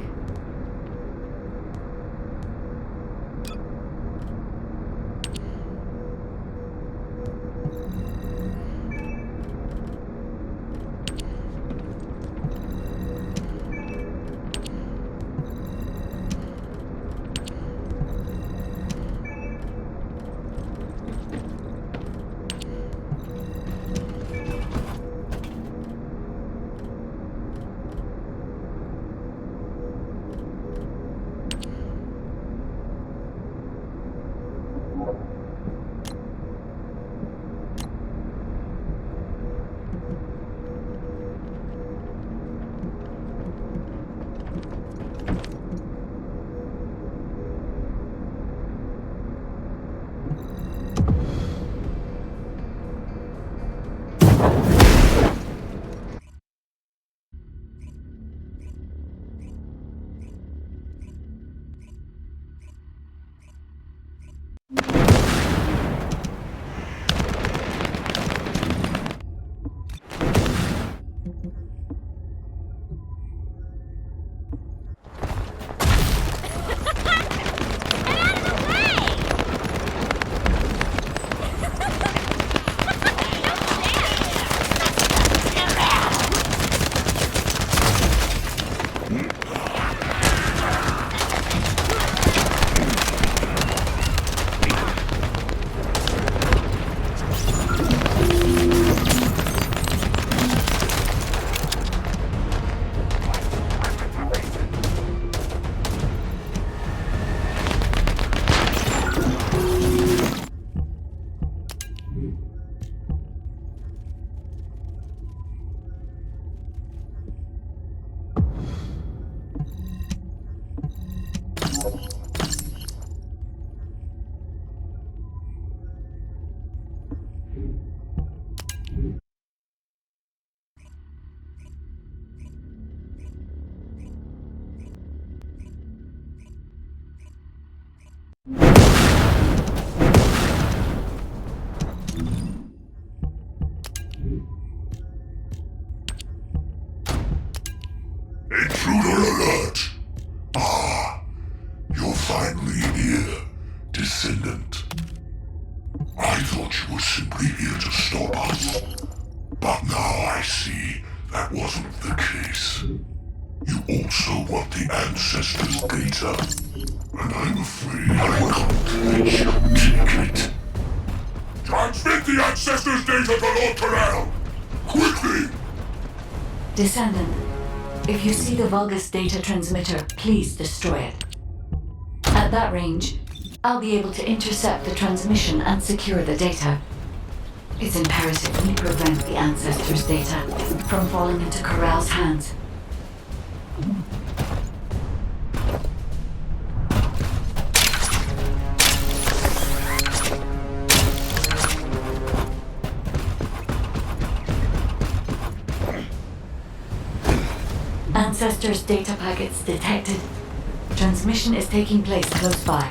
here to stop us. But now I see that wasn't the case. You also want the Ancestors' data. And I'm afraid I can't let you take it. Transmit the Ancestors' data to Lord Corral! Quickly! Descendant, if you see the Vulgus data transmitter, please destroy it. At that range, I'll be able to intercept the transmission and secure the data. It's imperative we prevent the Ancestors' data from falling into Corral's hands. Ancestors' data packets detected. Transmission is taking place close by.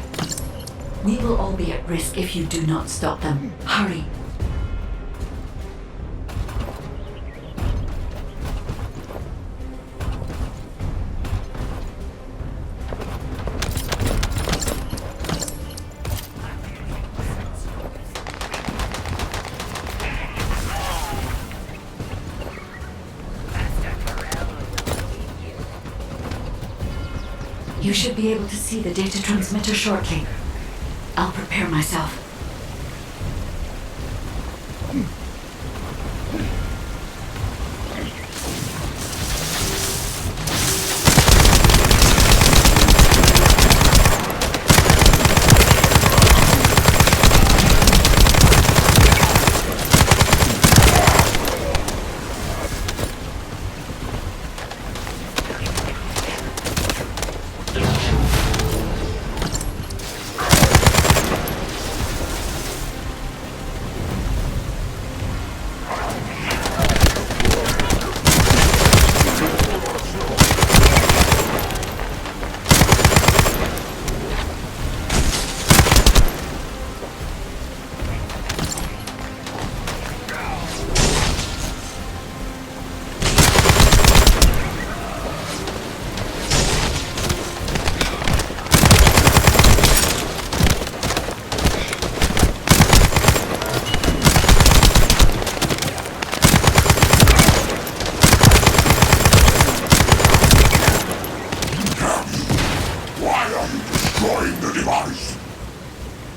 We will all be at risk if you do not stop them. Hurry. You should be able to see the data transmitter shortly. I'll prepare myself.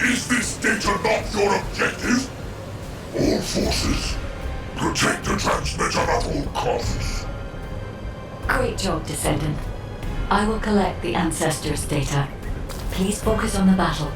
Is this data not your objective? All forces, protect the transmitter at all costs. Great job, Descendant. I will collect the Ancestors' data. Please focus on the battle.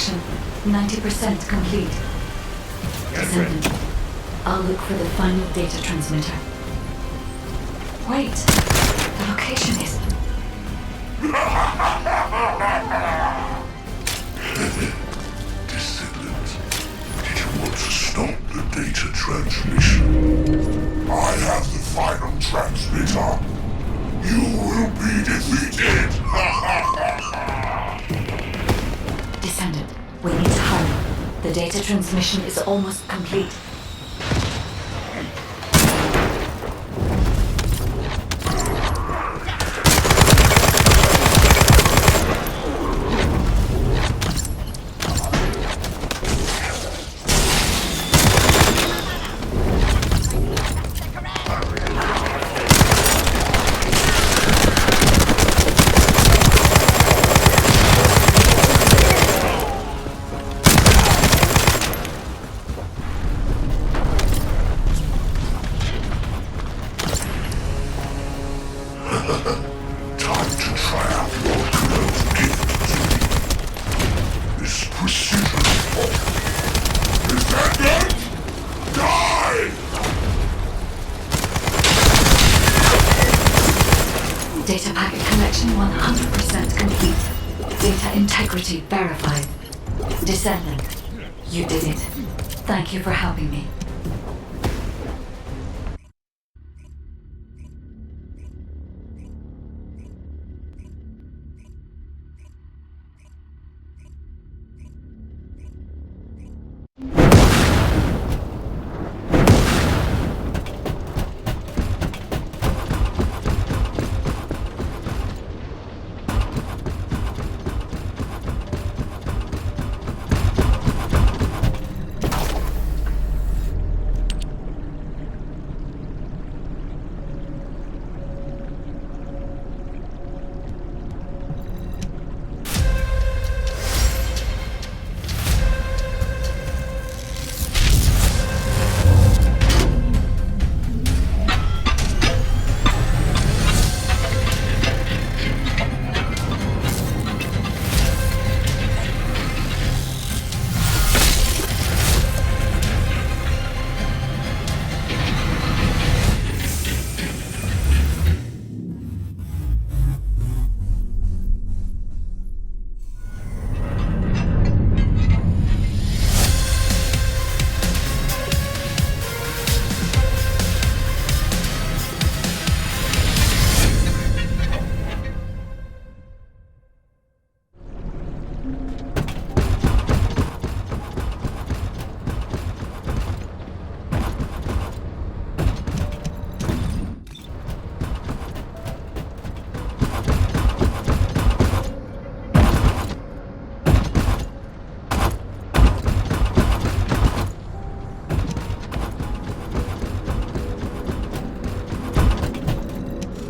extraction 90% complete. Descendant, I'll look for the final data transmitter. Wait, the location is... Descendant, did you want to stop the data transmission? I have the final transmitter. You will be defeated! Descendant, we need to hurry. The data transmission is almost complete. Time to try out Lord Kuno's gift to me. This precision bomb. Descendant! Die! Data packet collection 100% complete. Data integrity verified. Descendant, you did it. Thank you for helping me.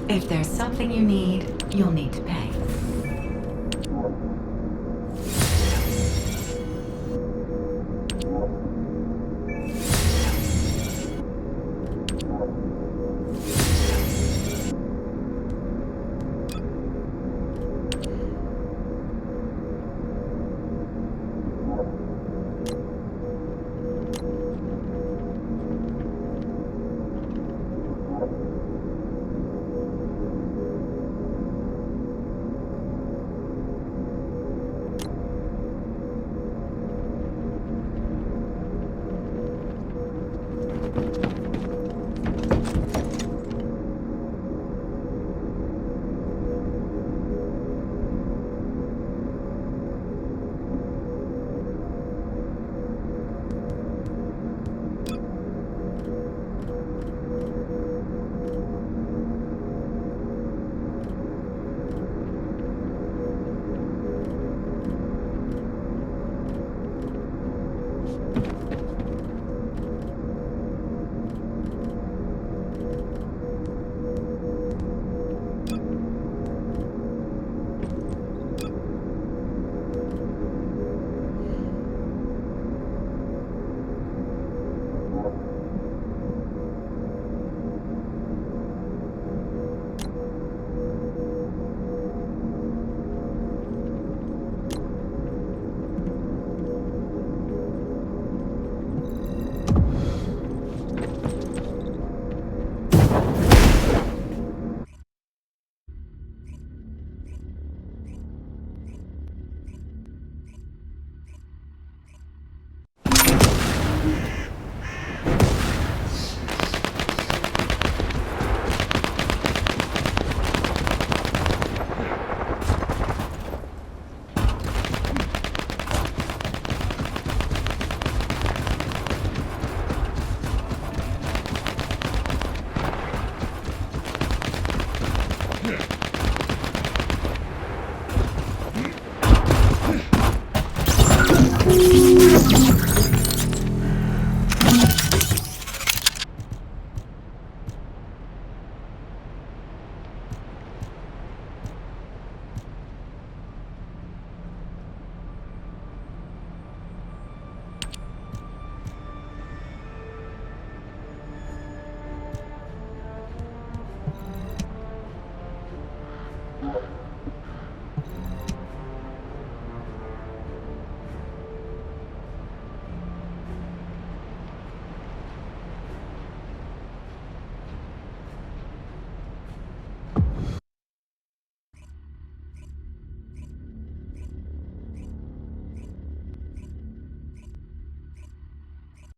If there's something you need, you'll need to pay.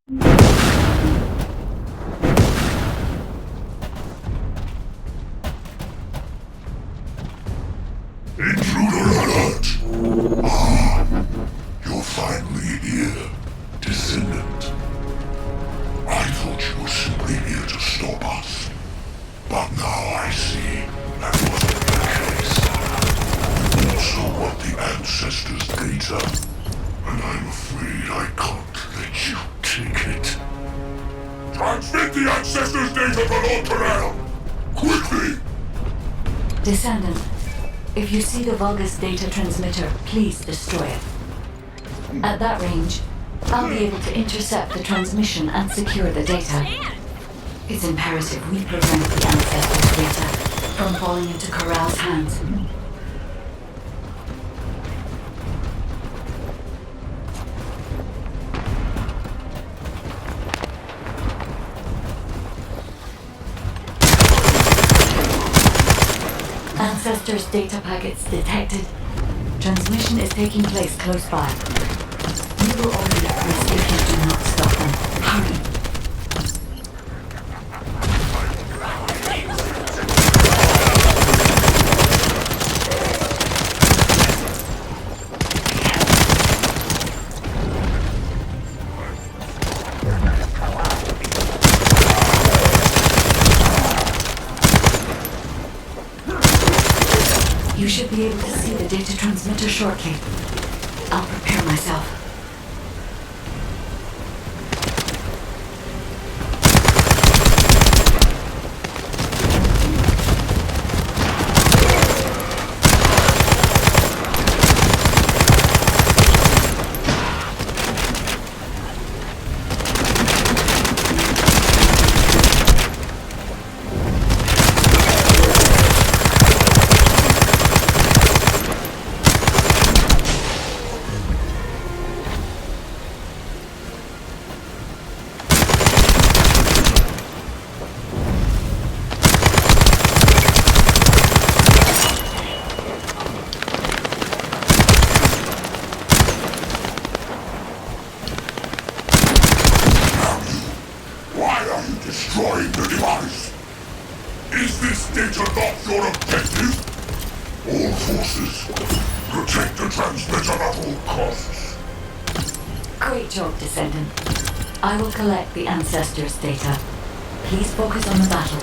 Intruder alert! Ah, you're finally here, Descendant. I thought you were simply here to stop us. But now I see that wasn't the case. You also want the Ancestors' data, and I'm afraid I can't let you take it. Transmit the Ancestors' data for Lord Terrell! Quickly! Descendant, if you see the Vulgus data transmitter, please destroy it. At that range, I'll be able to intercept the transmission and secure the data. It's imperative we prevent the Ancestors' data from falling into Corral's hands. Ancestors' data packets detected. Transmission is taking place close by. We will all be at risk if you do not stop them. Hurry. You should be able to see the data transmitter shortly. I'll prepare myself. Destroying the device! Is this data not your objective? All forces, protect the transmitter at all costs. Great job, Descendant. I will collect the Ancestors' data. Please focus on the battle.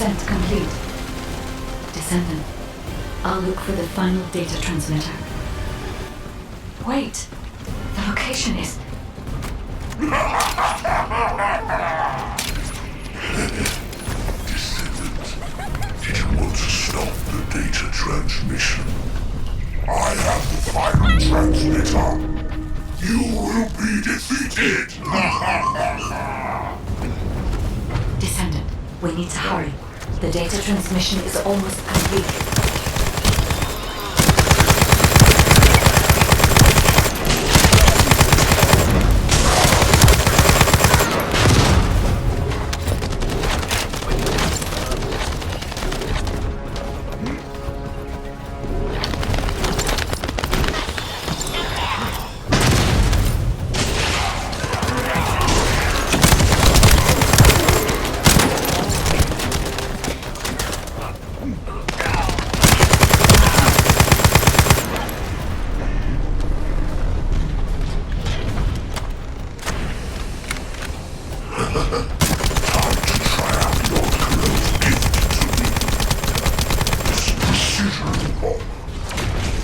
Descent complete. Descendant, I'll look for the final data transmitter. Wait, the location is... Did you want to stop the data transmission? I have the final transmitter. You will be defeated! Descendant, we need to hurry. The data transmission is almost complete.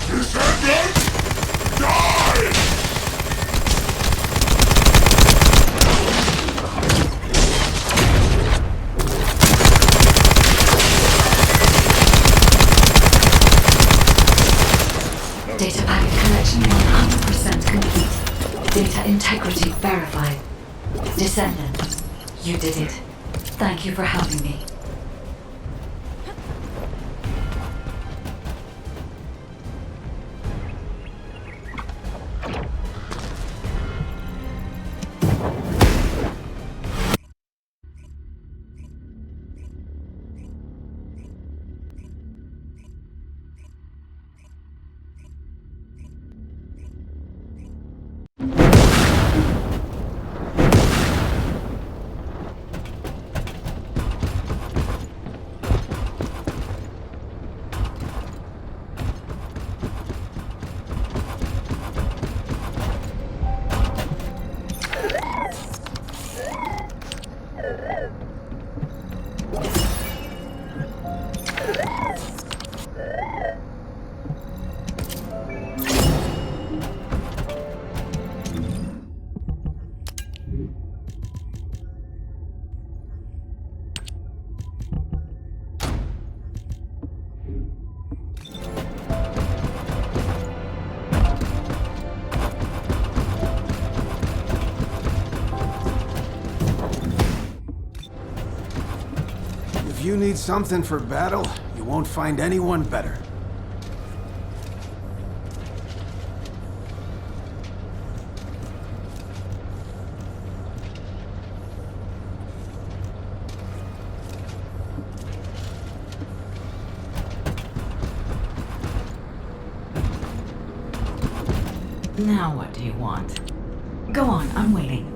Descendant! Die! Data packet collection 100% complete. Data integrity verified. Descendant, you did it. Thank you for helping me. If you need something for battle, you won't find anyone better. Now what do you want? Go on, I'm waiting.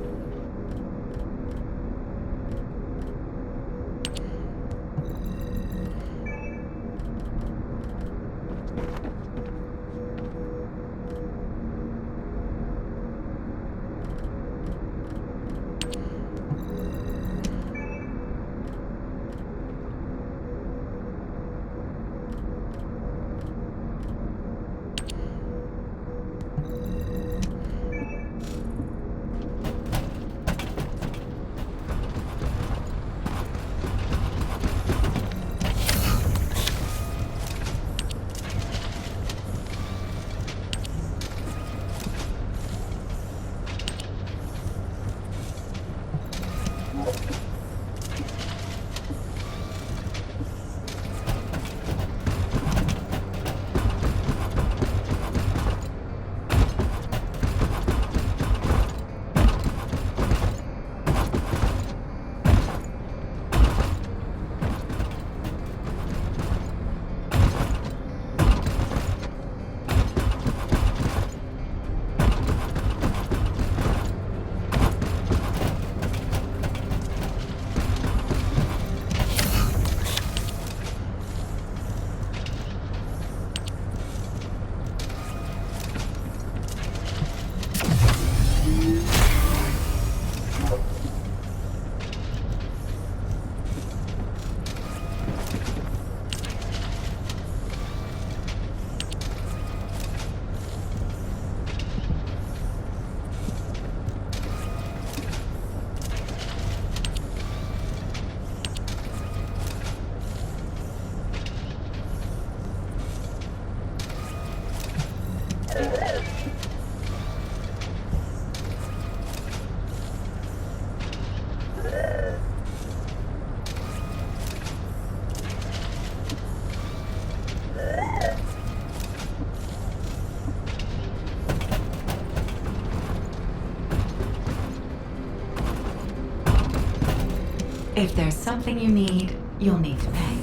If there's something you need, you'll need to pay.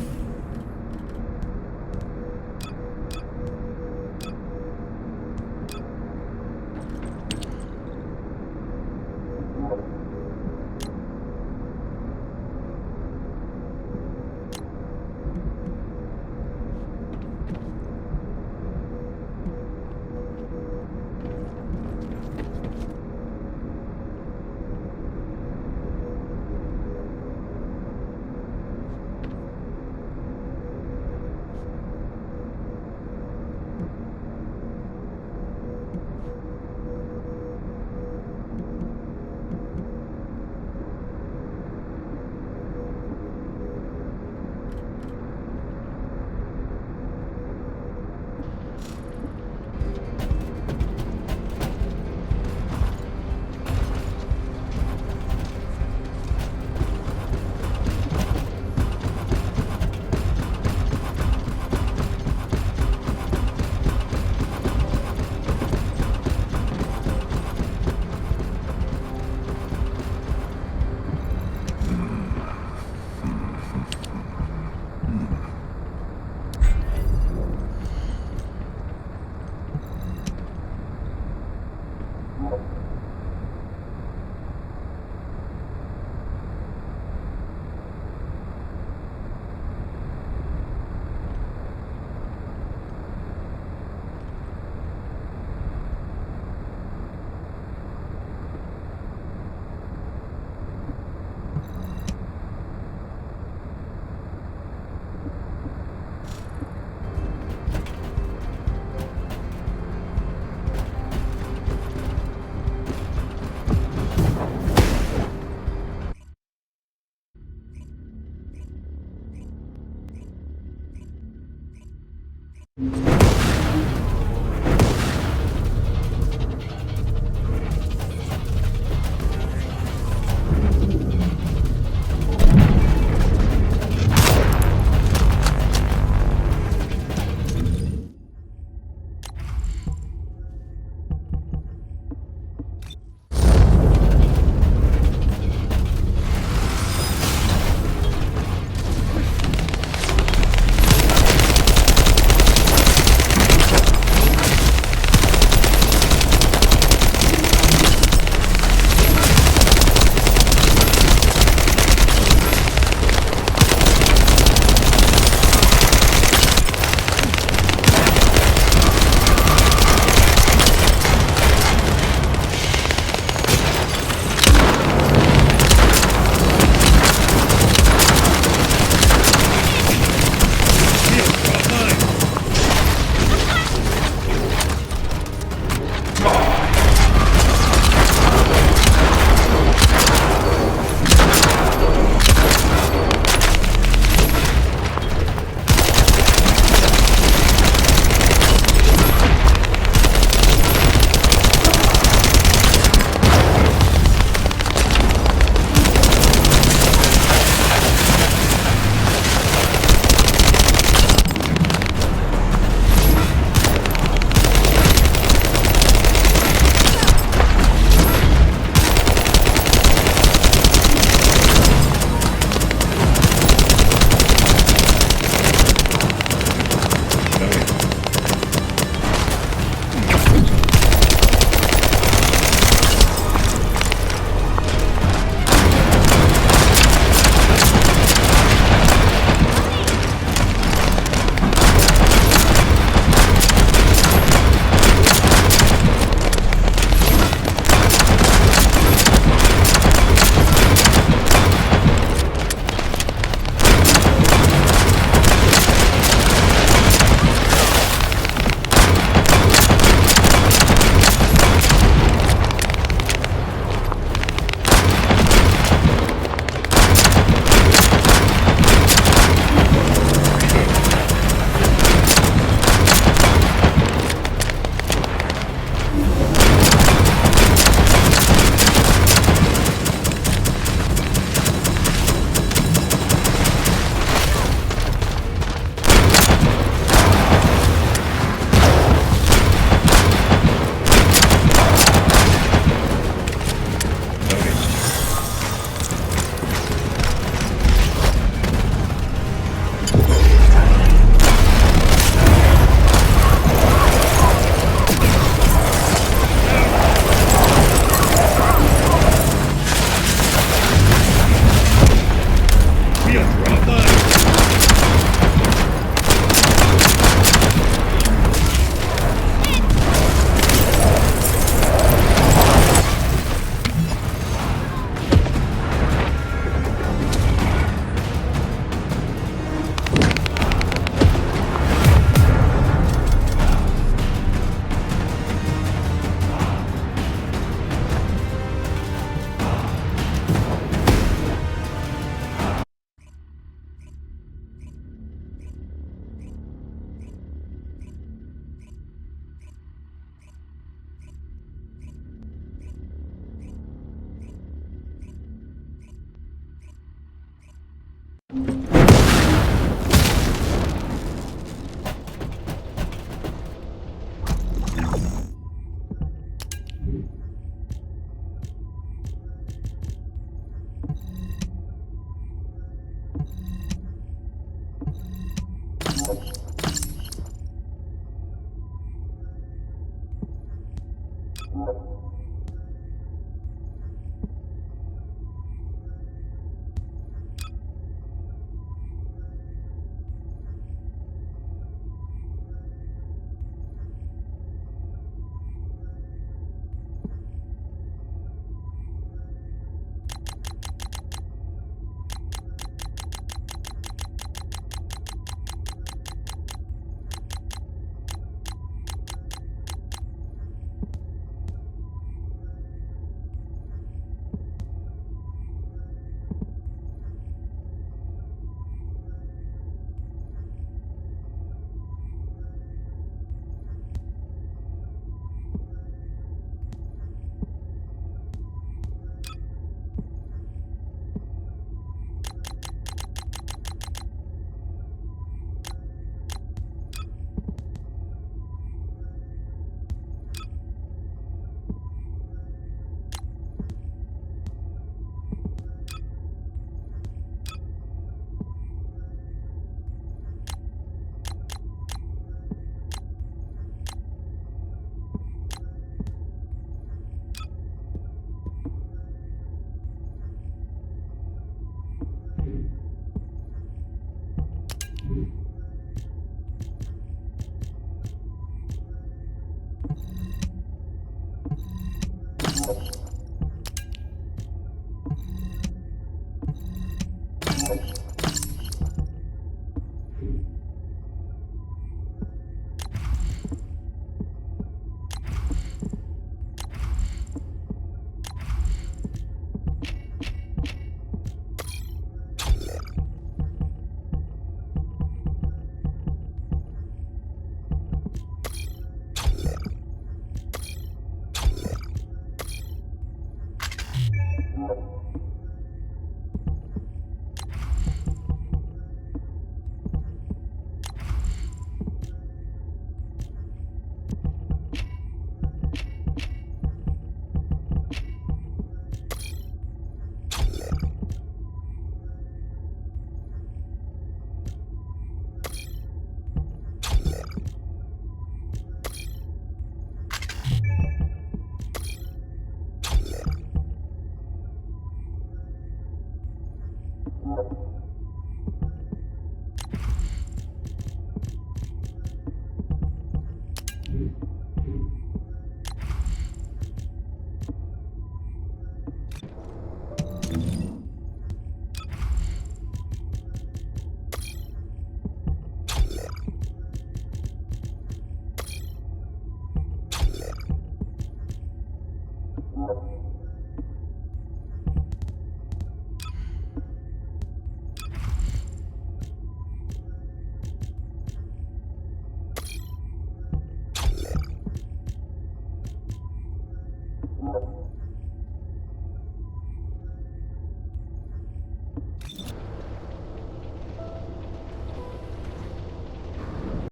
you